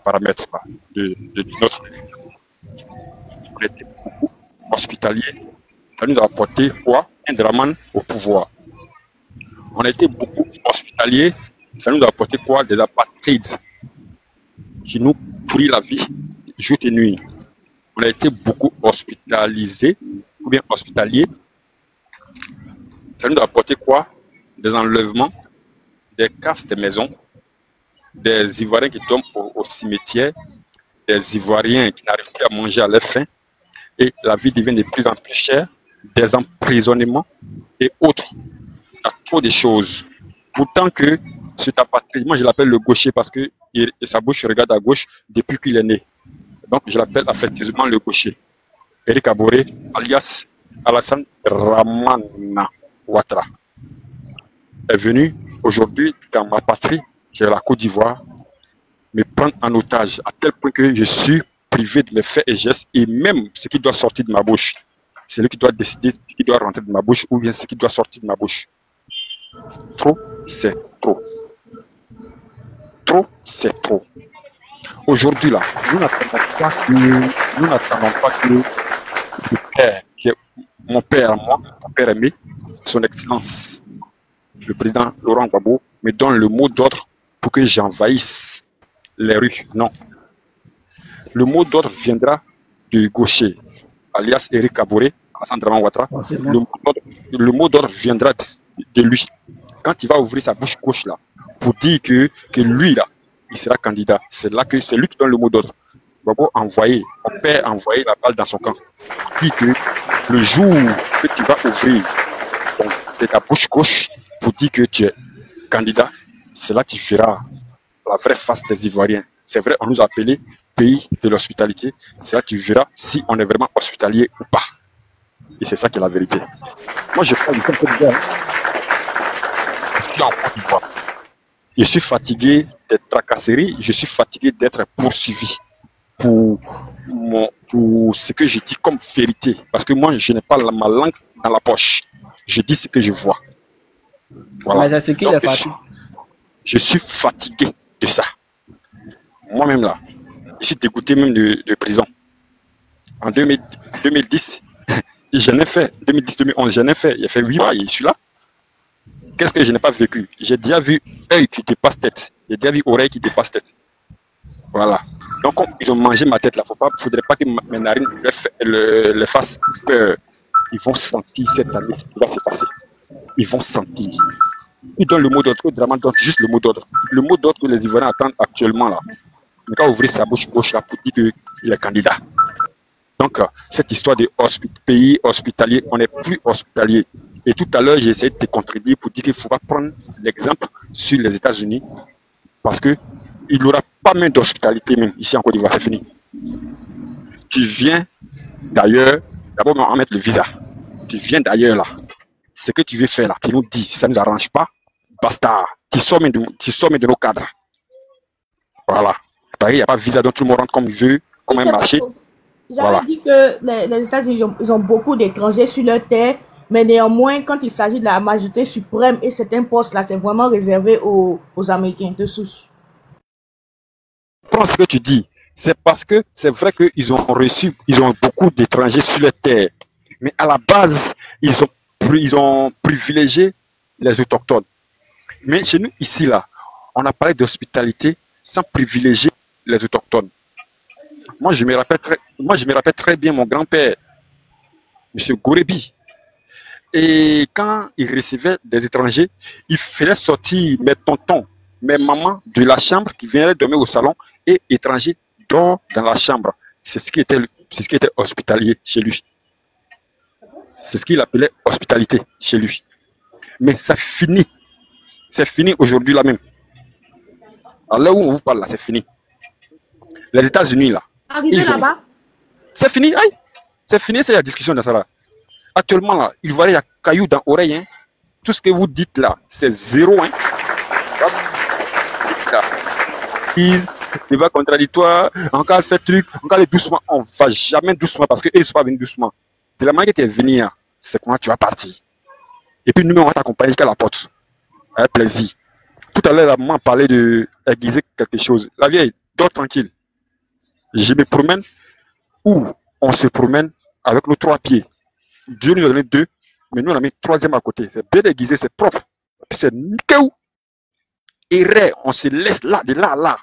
paramètre de notre hymne. On était beaucoup hospitaliers. Ça nous a apporté quoi? Un Draman au pouvoir. On a été beaucoup hospitaliers. Ça nous a apporté quoi? Des apatrides qui nous pourrit la vie jour et nuit. On a été beaucoup hospitalisés ou bien hospitaliers. Ça nous a apporté quoi? Des enlèvements, des casses des maisons, des Ivoiriens qui tombent au cimetière, des Ivoiriens qui n'arrivent plus à manger à leur faim, et la vie devient de plus en plus chère, des emprisonnements et autres. Il y a trop de choses. Pourtant que cet apatride, moi je l'appelle le gaucher parce que sa bouche regarde à gauche depuis qu'il est né. Donc je l'appelle affectueusement le gaucher. Eric Abore, alias Alassane Dramane Ouattara, est venu aujourd'hui dans ma patrie, qui est la Côte d'Ivoire, me prendre en otage à tel point que je suis privé de mes faits et gestes et même ce qui doit sortir de ma bouche. C'est lui qui doit décider ce qui doit rentrer de ma bouche ou bien ce qui doit sortir de ma bouche. Trop, c'est trop. Trop, c'est trop. Aujourd'hui, là, nous n'attendons pas que le père, qui est mon père, moi, mon père aimé, son excellence, le président Laurent Gbagbo, me donne le mot d'ordre pour que j'envahisse les rues. Non. Le mot d'ordre viendra du gaucher, alias Eric Abore, Alassane Dramane Ouattara. Le mot d'ordre viendra de lui. Quand il va ouvrir sa bouche gauche là, pour dire que lui là, il sera candidat, c'est là que c'est lui qui donne le mot d'ordre. Gbagbo envoyé, mon père a envoyé la balle dans son camp. Il dit que le jour que tu vas ouvrir ta bouche gauche pour dire que tu es candidat, c'est là que tu verras la vraie face des Ivoiriens. C'est vrai, on nous a appelé pays de l'hospitalité. C'est là que tu verras si on est vraiment hospitalier ou pas. Et c'est ça qui est la vérité. Moi, je parle du Côte d'Ivoire. Je suis en Côte d'Ivoire. Je suis fatigué des tracasseries. Je suis fatigué d'être poursuivi pour pour ce que je dis comme vérité. Parce que moi, je n'ai pas ma langue dans la poche. Je dis ce que je vois. Voilà. Mais c'est ce qu'il est fatigué. Je suis fatigué de ça. Moi-même là, je suis dégoûté même de prison. En 2010, j'en ai fait. 2010-2011, j'en ai fait. J'ai fait 8 mois et je suis là. Qu'est-ce que je n'ai pas vécu? J'ai déjà vu œil qui dépasse tête. J'ai déjà vu oreille qui dépasse tête. Voilà. Donc, comme ils ont mangé ma tête là, il ne faudrait pas que mes narines le fassent peur. Ils vont sentir cette année ce qui va se passer. Ils vont sentir. Ils donnent le mot d'ordre, le drama donne juste le mot d'ordre. Le mot d'ordre que les Ivoiriens attendent actuellement là. Mais quand vous ouvrez sa bouche gauche là pour dire qu'il est candidat. Donc, cette histoire de pays hospitalier, on n'est plus hospitalier. Et tout à l'heure, j'ai essayé de te contredire pour dire qu'il ne faut pas prendre l'exemple sur les États-Unis parce qu'il n'y aura pas même d'hospitalité même ici en Côte d'Ivoire, c'est fini. Tu viens d'ailleurs, d'abord on va mettre le visa. Tu viens d'ailleurs là. Ce que tu veux faire là, tu nous dis, si ça ne nous arrange pas, basta. Tu sors même de nos cadres. Voilà. Il n'y a pas de visa, donc tout le monde rentre comme il veut, comme un marché. J'avais dit que les États-Unis, ils ont beaucoup d'étrangers sur leur terre, mais néanmoins, quand il s'agit de la majorité suprême et certains postes-là, c'est vraiment réservé aux Américains de souche. Prends ce que tu dis. C'est parce que c'est vrai qu'ils ont beaucoup d'étrangers sur leur terre. Mais à la base, ils ont privilégié les autochtones. Mais chez nous, ici, là, on a parlé d'hospitalité sans privilégier les autochtones. Moi, je me rappelle très bien mon grand-père, M. Gorebi. Et quand il recevait des étrangers, il faisait sortir mes tontons, mes mamans de la chambre qui venaient dormir au salon et étrangers dorment dans la chambre. C'est ce qui était hospitalier chez lui. C'est ce qu'il appelait hospitalité chez lui. Mais ça finit. C'est fini aujourd'hui là même. Alors là où on vous parle là, c'est fini. Les États-Unis là. Arrivé là-bas? C'est fini, aïe. C'est fini, c'est la discussion dans ça là. Actuellement là, il y a cailloux dans l'oreille. Hein. Tout ce que vous dites là, c'est zéro. Hein. Débat contradictoire, encore fait truc, encore doucement. On ne va jamais doucement parce qu'ils ne sont pas venus doucement. De la manière que tu es venu, c'est comment tu vas partir. Et puis nous, on va t'accompagner jusqu'à la porte. Avec plaisir. Tout à l'heure, la maman parlait de aiguiser quelque chose. La vieille, dors tranquille. Je me promène où on se promène avec nos 3 pieds. Dieu nous a donné 2, mais nous on a mis 3e à côté. C'est bien aiguisé, c'est propre. C'est nickel. Et on se laisse là, de là à là.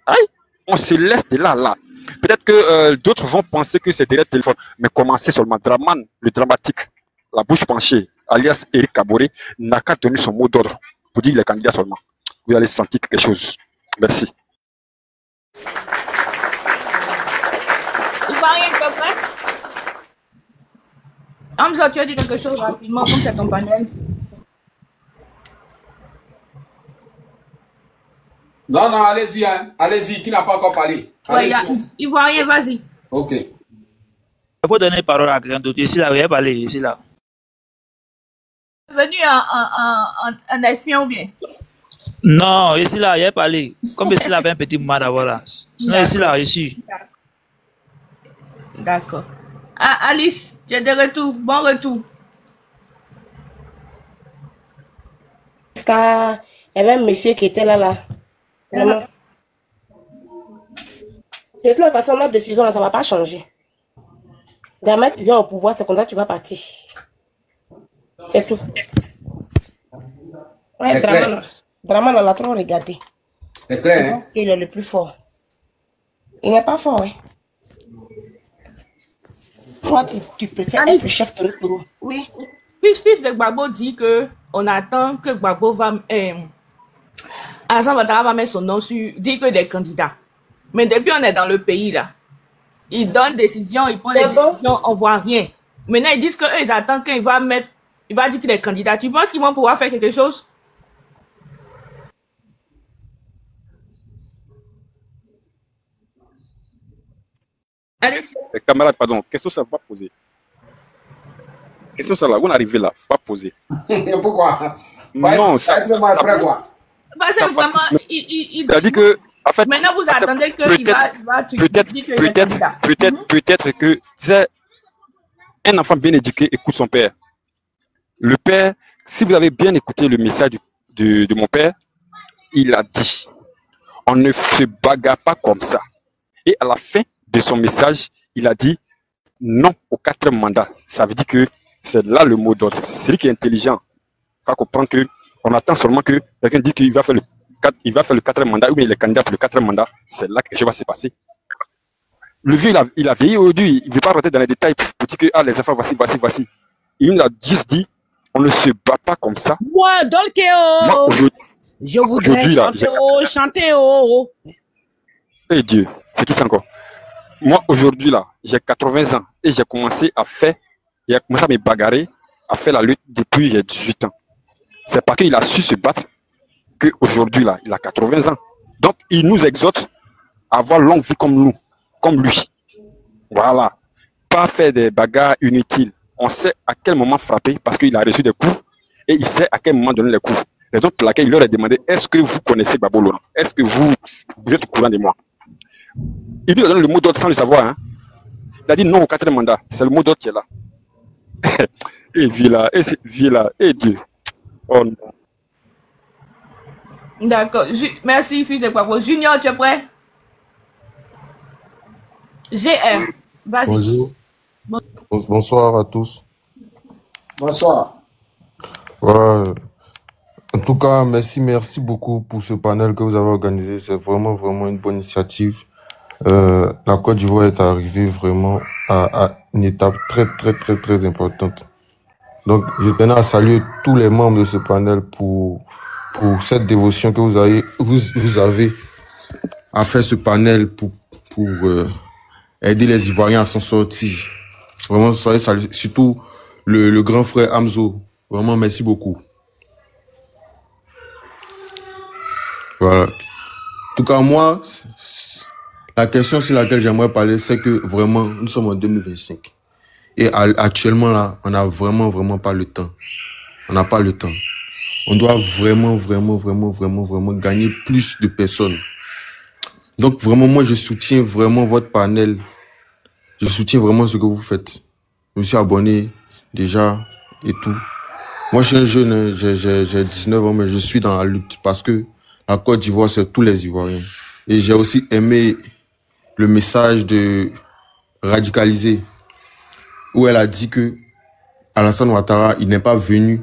Aïe, on se laisse de là à là. Peut-être que d'autres vont penser que c'est derrière le téléphone, mais commencez seulement. Draman, le dramatique, la bouche penchée, alias Eric Kaboré, n'a qu'à donner son mot d'ordre pour dire les candidats seulement. Vous allez sentir quelque chose. Merci. Il va rien comme ça. Hamza, tu as dit quelque chose rapidement, comme c'est ton panel. Non, non, allez-y, hein. Allez-y, qui n'a pas encore parlé. Ouais, il voit rien, vas-y. Ok. Il faut donner parole à quelqu'un d'autre. Ici, là, il va parler, ici, là. Venu en espion ou bien? Non, ici, là, il va parler. Comme ici, là, avait un petit moment d'abord, là. Sinon, ici, là, ici. D'accord. Ah, Alice, tu es de retour. Bon retour. Parce qu'il y avait un monsieur qui était là. Vraiment. De toute façon, notre décision, là, ça ne va pas changer. Gamet vient au pouvoir, c'est comme ça que tu vas partir. C'est tout. Ouais, Draman, on l'a trop regardé. C'est clair, hein? Il est le plus fort. Il n'est pas fort, ouais. Toi, tu préfères être le chef de retour. Oui. Fils de Gbagbo dit que on attend que Gbagbo va... Alassane Ouattara va mettre son nom sur... dit que des candidats. Mais depuis on est dans le pays, là. Ils donnent des décisions, ils prennent des décisions, on voit rien. Maintenant, ils disent qu'eux, ils attendent qu'il va mettre... Il va dire qu'il est candidat. Tu penses qu'ils vont pouvoir faire quelque chose? Allez. Camarades, pardon, question ça va poser. Question ça là, on est arrivé là, pas poser. Pourquoi? Non, ça après quoi? Parce que vraiment, il a dit que En fait, maintenant, vous attendez qu'il va peut-être que c'est un enfant bien éduqué écoute son père. Le père, si vous avez bien écouté le message de mon père, il a dit, on ne se bagarre pas comme ça. Et à la fin de son message, il a dit non au 4e mandat. Ça veut dire que c'est là le mot d'ordre. Celui qui est intelligent va comprendre qu'on attend seulement que quelqu'un dit qu'il va faire le 4e mandat, ou bien il est candidat pour le 4e mandat. C'est là que je vais se passer. Le vieux, il a vieilli aujourd'hui. Il ne veut pas rentrer dans les détails pour dire que les enfants, voici. Il nous a juste dit, on ne se bat pas comme ça. Moi, donc, je voudrais chanter. Eh Dieu, c'est qui ça encore? Moi, aujourd'hui, là, j'ai 80 ans et j'ai commencé à me bagarrer, à faire la lutte depuis j'ai 18 ans. C'est parce qu'il a su se battre qu'aujourd'hui, là, il a 80 ans. Donc, il nous exhorte à avoir longue vie comme nous, comme lui. Voilà. Pas faire des bagarres inutiles. On sait à quel moment frapper parce qu'il a reçu des coups et il sait à quel moment donner les coups. Raison pour laquelle il leur a demandé, est-ce que vous connaissez Babo Laurent? Est-ce que vous êtes au courant de moi? Il lui a donné le mot d'ordre sans le savoir. Hein. Il a dit non au 4e mandat. C'est le mot d'ordre qui est là. Et Villa, et Dieu. Oh non. D'accord. Merci, fils de Babo. Junior, tu es prêt? GR. Vas-y. Bonjour. Bonsoir à tous. Bonsoir. Voilà. En tout cas, merci beaucoup pour ce panel que vous avez organisé. C'est vraiment une bonne initiative. La Côte d'Ivoire est arrivée vraiment à une étape très importante. Donc, je tenais à saluer tous les membres de ce panel pour cette dévotion que vous avez à faire ce panel pour aider les Ivoiriens à s'en sortir. Vraiment, soyez salués. Surtout le grand frère Hamzo. Vraiment, merci beaucoup. Voilà. En tout cas, moi, la question sur laquelle j'aimerais parler, c'est que vraiment, nous sommes en 2025. Et actuellement, là, on n'a vraiment pas le temps. On n'a pas le temps. On doit vraiment gagner plus de personnes. Donc, vraiment, moi, je soutiens vraiment votre panel. Je soutiens vraiment ce que vous faites. Je me suis abonné déjà et tout. Moi, je suis un jeune, hein, j'ai 19 ans, mais je suis dans la lutte parce que la Côte d'Ivoire, c'est tous les Ivoiriens. Et j'ai aussi aimé le message de Radicalisé, où elle a dit que Alassane Ouattara, il n'est pas venu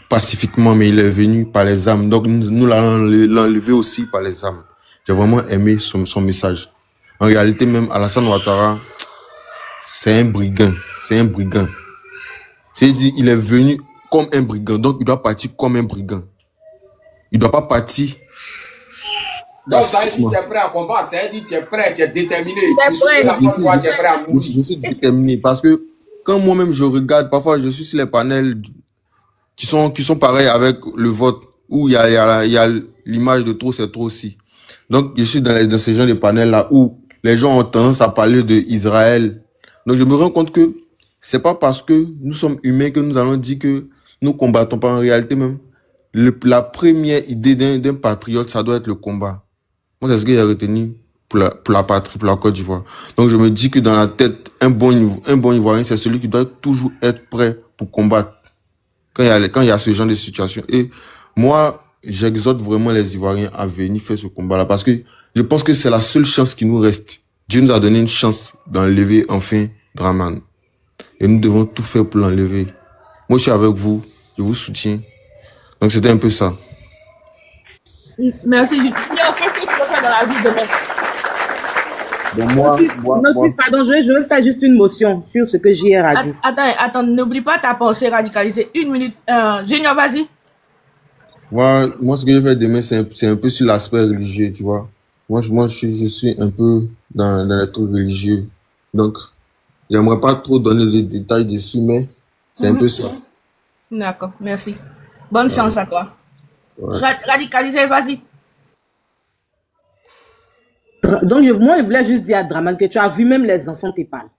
pacifiquement, mais il est venu par les armes. Donc, nous l'allons l'enlever aussi par les armes. J'ai vraiment aimé son message. En réalité, même Alassane Ouattara, c'est un brigand. C'est-à-dire, il est venu comme un brigand, donc il doit partir comme un brigand. Il ne doit pas partir. Donc, ça veut dire que tu es prêt à combattre, ça veut dire que tu es prêt, tu es déterminé. Je suis déterminé parce que quand moi-même je regarde, parfois je suis sur les panels qui sont pareils avec le vote, où il y a l'image de trop, c'est trop aussi. Donc, je suis dans ces genres de panels-là où les gens ont tendance à parler d'Israël. Donc, je me rends compte que c'est pas parce que nous sommes humains que nous allons dire que nous combattons pas. En réalité même. La première idée d'un patriote, ça doit être le combat. Moi, c'est ce que j'ai retenu pour la patrie, pour la Côte d'Ivoire. Donc, je me dis que dans la tête, un bon Ivoirien, c'est celui qui doit toujours être prêt pour combattre quand il y a ce genre de situation. Et moi, j'exhorte vraiment les Ivoiriens à venir faire ce combat-là parce que je pense que c'est la seule chance qui nous reste. Dieu nous a donné une chance d'enlever enfin Draman. Et nous devons tout faire pour l'enlever. Moi, je suis avec vous. Je vous soutiens. Donc, c'était un peu ça. Merci. Qu'est-ce que tu veux faire dans la vie demain? Notice, pardon, je veux faire juste une motion sur ce que JR a dit. Attends, n'oublie pas ta pensée radicalisée. 1 minute. Junior, vas-y. Moi, ce que je vais faire demain, c'est un peu sur l'aspect religieux, tu vois. Moi, je suis un peu dans les trucs religieux. Donc, j'aimerais pas trop donner des détails dessus, mais c'est un peu ça. D'accord, merci. Bonne chance à toi. Ouais. Radicalisé, vas-y. Donc, moi, je voulais juste dire à Draman que tu as vu même les enfants te parlent.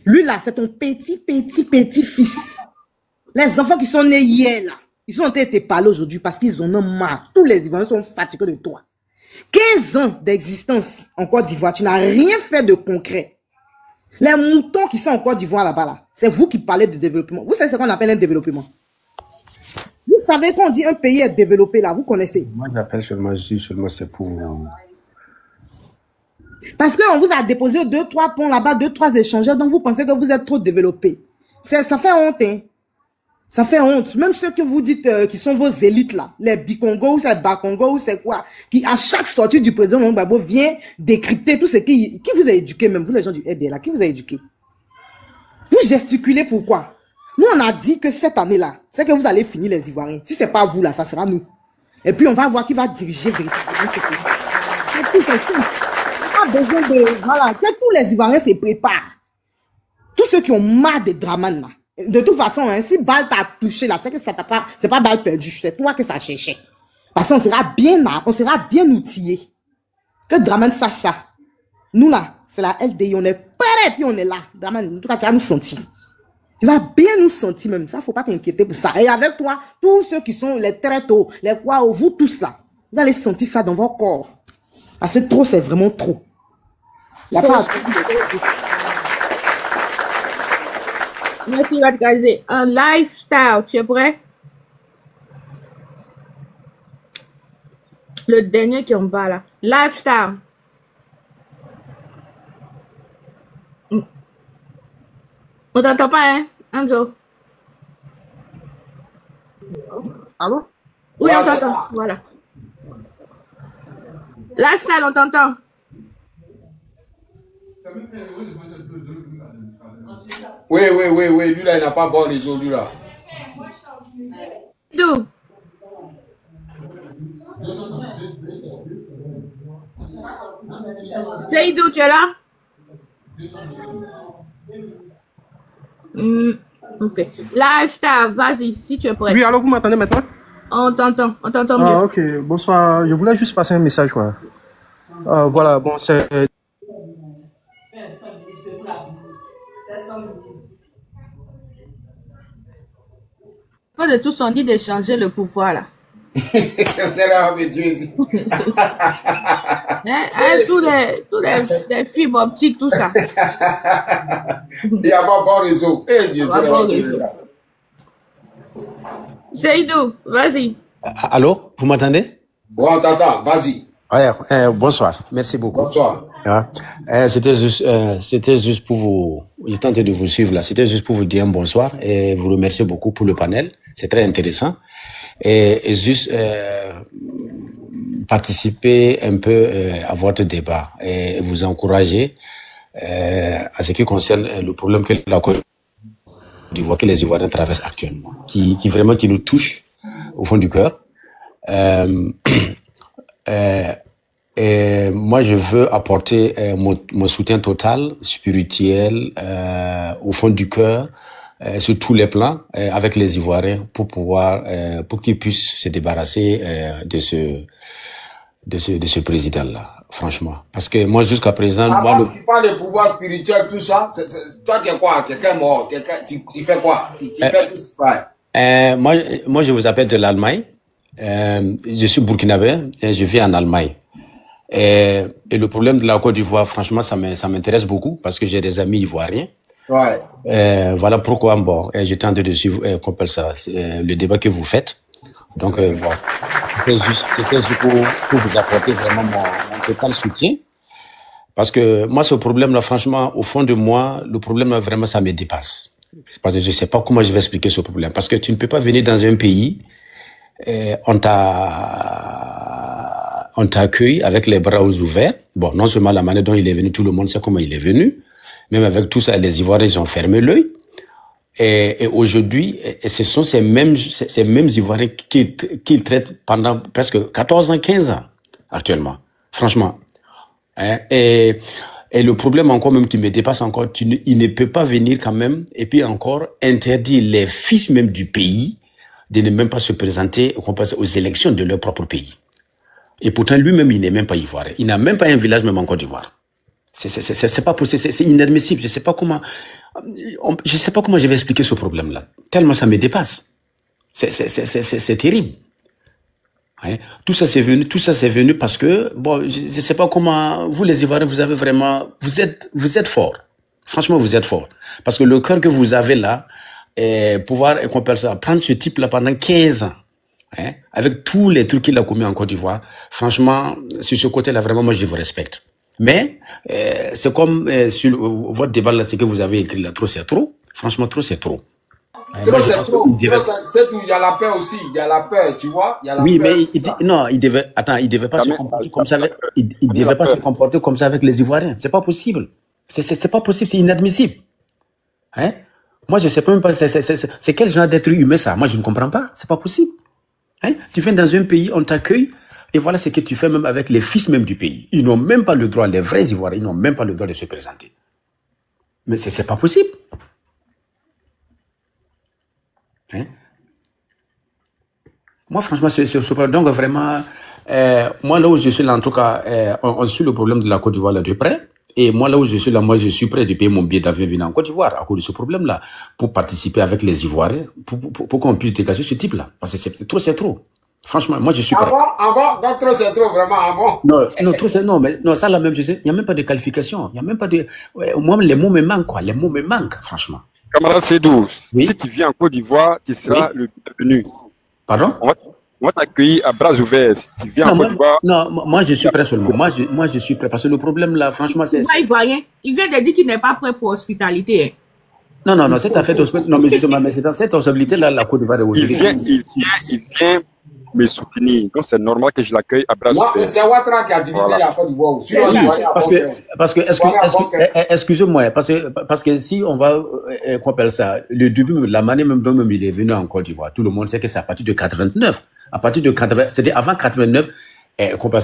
Lui, là, c'est ton petit fils. Les enfants qui sont nés hier, là, ils sont en train de te parler aujourd'hui parce qu'ils en ont marre. Tous les Ivoiriens sont fatigués de toi. 15 ans d'existence en Côte d'Ivoire, tu n'as rien fait de concret. Les moutons qui sont en Côte d'Ivoire là-bas, là, c'est vous qui parlez de développement. Vous savez ce qu'on appelle un développement. Vous savez qu'on dit un pays est développé là, vous connaissez. Moi, j'appelle seulement c'est pour... Parce qu'on vous a déposé 2-3 ponts là-bas, 2-3 échangeurs, donc vous pensez que vous êtes trop développé. Ça fait honte, hein. Ça fait honte. Même ceux que vous dites qui sont vos élites là, les Bikongo ou c'est Bakongo ou c'est quoi, qui à chaque sortie du président Laurent Gbagbo vient décrypter tout ce qui vous a éduqué, même vous les gens du RDA, qui vous a éduqué. Vous gesticulez pourquoi? Nous on a dit que cette année-là, c'est que vous allez finir les Ivoiriens. Si c'est pas vous là, ça sera nous. Et puis on va voir qui va diriger véritablement ce pays. Et puis c'est simple. On a besoin de, voilà, que tous les Ivoiriens se préparent. Tous ceux qui ont marre des dramas là. De toute façon, hein, si balle t'a touché là, c'est que ça t'a pas, c'est pas balle perdue, c'est toi que ça cherchait. Parce qu'on sera bien outillé. Que Draman sache ça. Nous là, c'est la LDI, on est prêts, puis on est là. Draman, en tout cas, tu vas nous sentir. Tu vas bien nous sentir même. Ça, faut pas t'inquiéter pour ça. Et avec toi, tous ceux qui sont les traitos, les quoi, vous tous là, vous allez sentir ça dans vos corps. Parce que trop, c'est vraiment trop. Il n'y a pas à Merci, Radikalisé. Un lifestyle, tu es prêt? Le dernier qui est en bas là. Lifestyle. On t'entend pas, hein, Anzo? Allô? Oui, on t'entend. Voilà. Lifestyle, on t'entend. Oui, lui là, il n'a pas bon réseau, lui là. D'où? Seydou, tu es là? Ok. Lifestyle, vas-y, si tu es prêt. Oui, alors vous m'entendez maintenant? On t'entend mieux. Ah, ok, bonsoir. Je voulais juste passer un message, quoi. Voilà, bon, c'est... De tous, on dit de changer le pouvoir, là. C'est là, mais Dieu dit. Tous les fibres optiques, tout ça. Il n'y a pas bon réseau. Eh Dieu, c'est là. Seydou, vas-y. Allô, vous m'entendez? Bon, on t'entend, vas-y. Ouais, bonsoir, merci beaucoup. Bonsoir. C'était juste pour vous, j'ai tenté de vous suivre là, c'était juste pour vous dire un bonsoir et vous remercier beaucoup pour le panel, c'est très intéressant. Et juste participer un peu à votre débat et vous encourager à ce qui concerne le problème que la Côte d'Ivoire, que les Ivoiriens traversent actuellement, qui vraiment qui nous touche au fond du cœur. Et moi, je veux apporter mon soutien total, spirituel, au fond du cœur, sur tous les plans, avec les Ivoiriens, pour qu'ils puissent se débarrasser de ce président-là, franchement. Parce que moi, jusqu'à présent, tu parles de pouvoir spirituel, tout ça. Toi, tu es quoi? Tu es quel mort? Tu fais quoi? Tu fais tout ça? Moi, je vous appelle de l'Allemagne. Je suis burkinabé et je vis en Allemagne. Et le problème de la Côte d'Ivoire, franchement, ça m'intéresse beaucoup parce que j'ai des amis ivoiriens. Ouais. Voilà pourquoi, bon, j'étais en train de suivre, qu'on appelle ça, le débat que vous faites. Donc, bon, c'était juste pour vous apporter vraiment mon total soutien. Parce que moi, ce problème-là, franchement, au fond de moi, le problème-là, vraiment, ça me dépasse. Parce que je sais pas comment je vais expliquer ce problème. Parce que tu ne peux pas venir dans un pays, on t'accueille avec les bras ouverts. Bon, non seulement la manière dont il est venu, tout le monde sait comment il est venu. Même avec tout ça, les Ivoiriens, ils ont fermé l'œil. Et aujourd'hui, ce sont ces mêmes Ivoiriens qui traitent pendant presque 14 ans, 15 ans, actuellement. Franchement. Et le problème encore même qui me dépasse encore, il ne peut pas venir quand même, et puis encore interdire les fils même du pays de ne même pas se présenter aux élections de leur propre pays. Et pourtant, lui-même, il n'est même pas ivoirien. Il n'a même pas un village même en Côte d'Ivoire. C'est pas possible, c'est inadmissible. Je sais pas comment je vais expliquer ce problème-là. Tellement ça me dépasse. C'est terrible. Hein. Tout ça c'est venu parce que, bon, je ne sais pas comment, vous les Ivoiriens, vous avez vraiment, vous êtes forts. Franchement, vous êtes forts. Parce que le cœur que vous avez là, pouvoir, qu'on appelle ça, prendre ce type-là pendant 15 ans, hein, avec tous les trucs qu'il a commis en Côte d'Ivoire, franchement, sur ce côté-là, vraiment, moi, je vous respecte. Mais, c'est comme, sur votre débat là, c'est que vous avez écrit là, trop c'est trop. Franchement, trop c'est trop. Trop c'est trop. C'est tout. Il y a la peur aussi. Il y a la peur, tu vois. Il y a la oui, peur, mais il devait pas se comporter comme ça avec, il devait pas se comporter comme ça avec les Ivoiriens. C'est pas possible. C'est pas possible. C'est inadmissible. Hein? Moi, je sais pas même pas, c'est quel genre d'être humain ça? Moi, je ne comprends pas. C'est pas possible. Hein? Tu viens dans un pays, on t'accueille, et voilà ce que tu fais même avec les fils même du pays. Ils n'ont même pas le droit, les vrais Ivoiriens, ils n'ont même pas le droit de se présenter. Mais c'est pas possible. Hein? Moi, franchement, c'est donc vraiment, moi, là où je suis là, en tout cas, on suit le problème de la Côte d'Ivoire là de près. Et moi, là où je suis là, moi, je suis prêt de payer mon billet d'avion venir en Côte d'Ivoire à cause de ce problème-là, pour participer avec les Ivoiriens, pour qu'on puisse dégager ce type-là. Parce que c'est trop. Franchement, moi, je suis prêt. Donc, trop, c'est trop, vraiment, Non, trop, c'est, non, mais, non, ça, là même, je sais, il n'y a même pas de qualification. Il n'y a même pas de, moi, les mots me manquent, quoi. Les mots me manquent, franchement. Camarade Seydou, si tu viens en Côte d'Ivoire, tu seras le bienvenu. Pardon? On va t'accueillir à bras ouverts. Si tu viens en Côte d'Ivoire. Non, moi je suis prêt seulement. Moi je suis prêt. Parce que le problème là, franchement, c'est. Moi, Ivoirien, il vient de dire qu'il n'est pas prêt pour hospitalité. Hein. Non, cette affaire d'hospitalité. Non, mais justement, mais c'est dans cette hospitalité là, la Côte d'Ivoire est aujourd'hui. Il vient me soutenir. Donc c'est normal que je l'accueille à bras ouverts. C'est Ouattara qui a divisé la Côte d'Ivoire. Parce que excusez-moi, parce que si on va, qu'on appelle ça, le début, la manière même dont il est venu en Côte d'Ivoire, tout le monde sait que c'est à partir de 89. À partir de 89, c'était avant 89,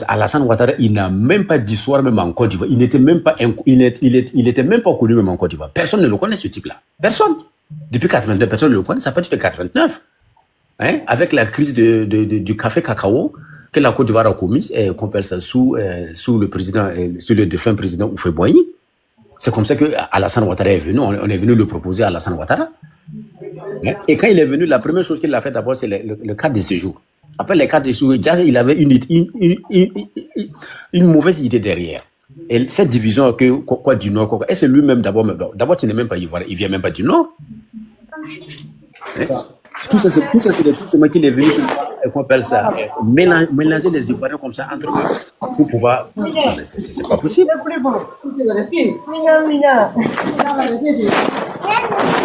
Alassane Ouattara, il n'a même pas d'histoire même en Côte d'Ivoire. Il n'était même pas, il était même pas connu même en Côte d'Ivoire. Personne ne le connaît, ce type-là. Personne. Depuis 89, personne ne le connaît. C'est à partir de 89. Hein, avec la crise du café cacao que la Côte d'Ivoire a commise, qu'on appelle ça sous le président, sous le défunt président Houphouët-Boigny. C'est comme ça que Alassane Ouattara est venu. On est venu le proposer à Alassane Ouattara. Hein? Et quand il est venu, la première chose qu'il a fait d'abord, c'est le cadre de séjour. Après les cadres de séjour, il avait une mauvaise idée derrière. Et cette division quoi du Nord, et c'est lui-même d'abord, tu n'es même pas ivoirien, il vient même pas du Nord. Hein? Tout ça, c'est tout ce qu'il est venu, qu'on appelle ça, mélanger les Ivoiriens comme ça entre eux pour pouvoir. C'est pas possible.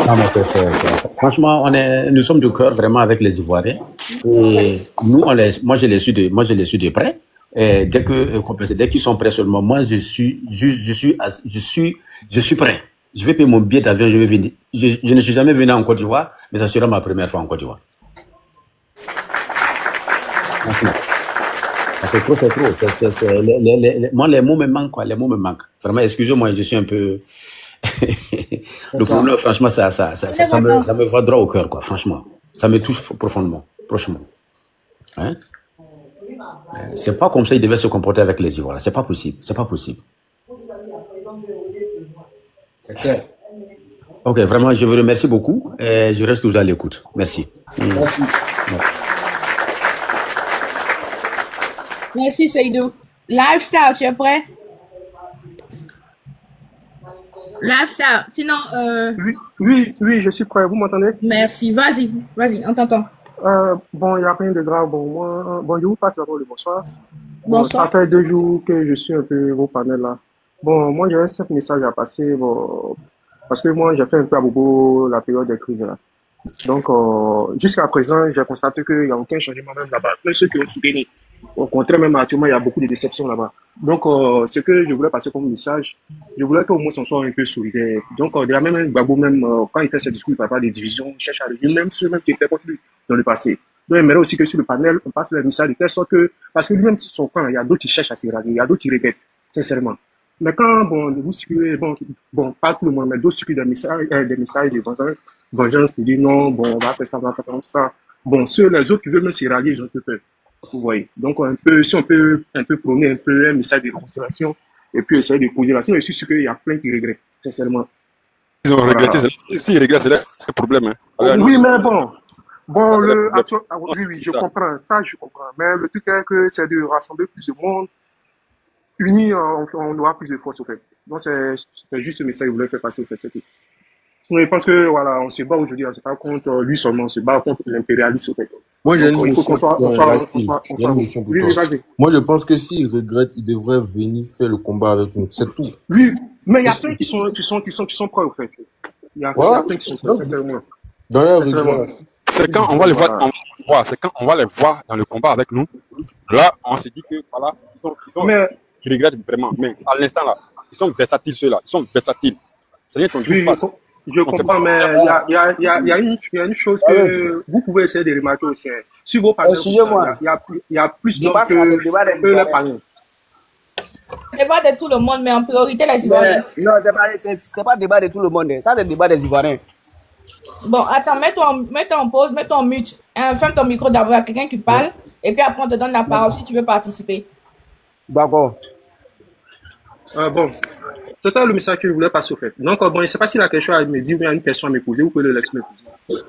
Non, mais franchement, nous sommes de cœur vraiment avec les Ivoiriens. Et nous, moi, je les suis de près. Et dès qu'ils sont prêts seulement, moi, je suis prêt. Je vais payer mon billet d'avion, je vais venir. Je ne suis jamais venu en Côte d'Ivoire, mais ça sera ma première fois en Côte d'Ivoire. Franchement. C'est trop. Moi, les mots me manquent, quoi. Les mots me manquent. Vraiment, excusez-moi, je suis un peu. Le problème, franchement, ça me va droit au cœur, quoi. Franchement. Ça me touche profondément. Franchement. Hein? C'est pas comme ça il devait se comporter avec les Ivoiriens. C'est pas possible. C'est pas possible. Okay. Ok, vraiment, je vous remercie beaucoup et je reste toujours à l'écoute. Merci. Merci. Merci, Seydou. Lifestyle, tu es prêt? Lifestyle, sinon... Oui, je suis prêt. Vous m'entendez? Merci. Vas-y, on t'entend. Bon, il n'y a rien de grave. Bon, je vous passe d'abord le bonsoir. Bonsoir. Ça fait 2 jours que je suis un peu au panel là. Bon, moi, j'ai un simple message à passer, parce que moi, j'ai fait un peu à bobo la période des crises, là. Donc, jusqu'à présent, j'ai constaté qu'il n'y a aucun changement même là-bas. Même ceux qui ont soutenu. Au contraire, même actuellement, il y a beaucoup de déceptions là-bas. Donc, ce que je voulais passer comme message, je voulais qu'au moins, on soit un peu solidaire. Donc, de la même Gbagbo, même quand il fait ses discours, il parle pas des divisions, il cherche à réunir même ceux même qui étaient contre lui dans le passé. Donc, j'aimerais aussi que sur le panel, on passe le message de telle sorte que, parce que lui-même, son camp, il y a d'autres qui cherchent à s'y rallier, il y a d'autres qui regrettent, sincèrement. Mais quand, vous circulez, pas tout le monde, mais d'autres circulent des messages de vengeance pour dire non, on va faire ça, on va faire ça. Bon, les autres qui veulent même s'y rallier, ils ont un peu peur. Vous voyez. Donc, si on peut un peu prôner un peu un message de réconciliation, et puis essayer de poser la question, je suis sûr qu'il y a plein qui regrettent, sincèrement. Ils ont regretté, s'ils regrettent, c'est le problème. Hein. Oui, mais bon. Bon, oui, je comprends. Ça, je comprends. Mais le truc est que c'est de rassembler plus de monde. Unis, on aura plus de force, au fait. Donc, c'est juste ce message que je voulais faire passer, au fait. C'est tout. Sinon, je pense que, voilà, on se bat aujourd'hui, on ne se bat contre lui seulement, on se bat contre l'impérialisme, au fait. Moi, j'ai une Donc, il faut notion qu'on soit. pour toi. Moi, je pense que s'il regrette, il devrait venir faire le combat avec nous. C'est tout. Oui, mais il y a plein qui sont prêts, au fait. Il y a plein qui sont prêts, sincèrement. Dans leur regret. C'est quand on va les voir, c'est quand on va les voir dans le combat avec nous. Là, on se dit que voilà, ils regrettent vraiment. Mais à l'instant là, ils sont versatiles ceux-là. Ils sont versatiles. C'est rien qu'on dit face. Je comprends, mais il y a une chose que vous pouvez essayer de remarquer aussi. Sur vos partenaires, il y a plus d'hommes que les partenaires. Débat de tout le monde, mais en priorité les Ivoiriens. Non, c'est pas débat de tout le monde. Ça, c'est débat des Ivoiriens. Bon, attends, mets-toi en pause, mets-toi en mute. Ferme ton micro d'abord à quelqu'un qui parle. Et puis après, on te donne la parole si tu veux participer. D'accord. Bon, c'était le message que je voulais passer au fait. Donc, bon, je ne sais pas s'il a quelque chose à me dire ou il y a une question à me poser. Vous pouvez le laisser me poser.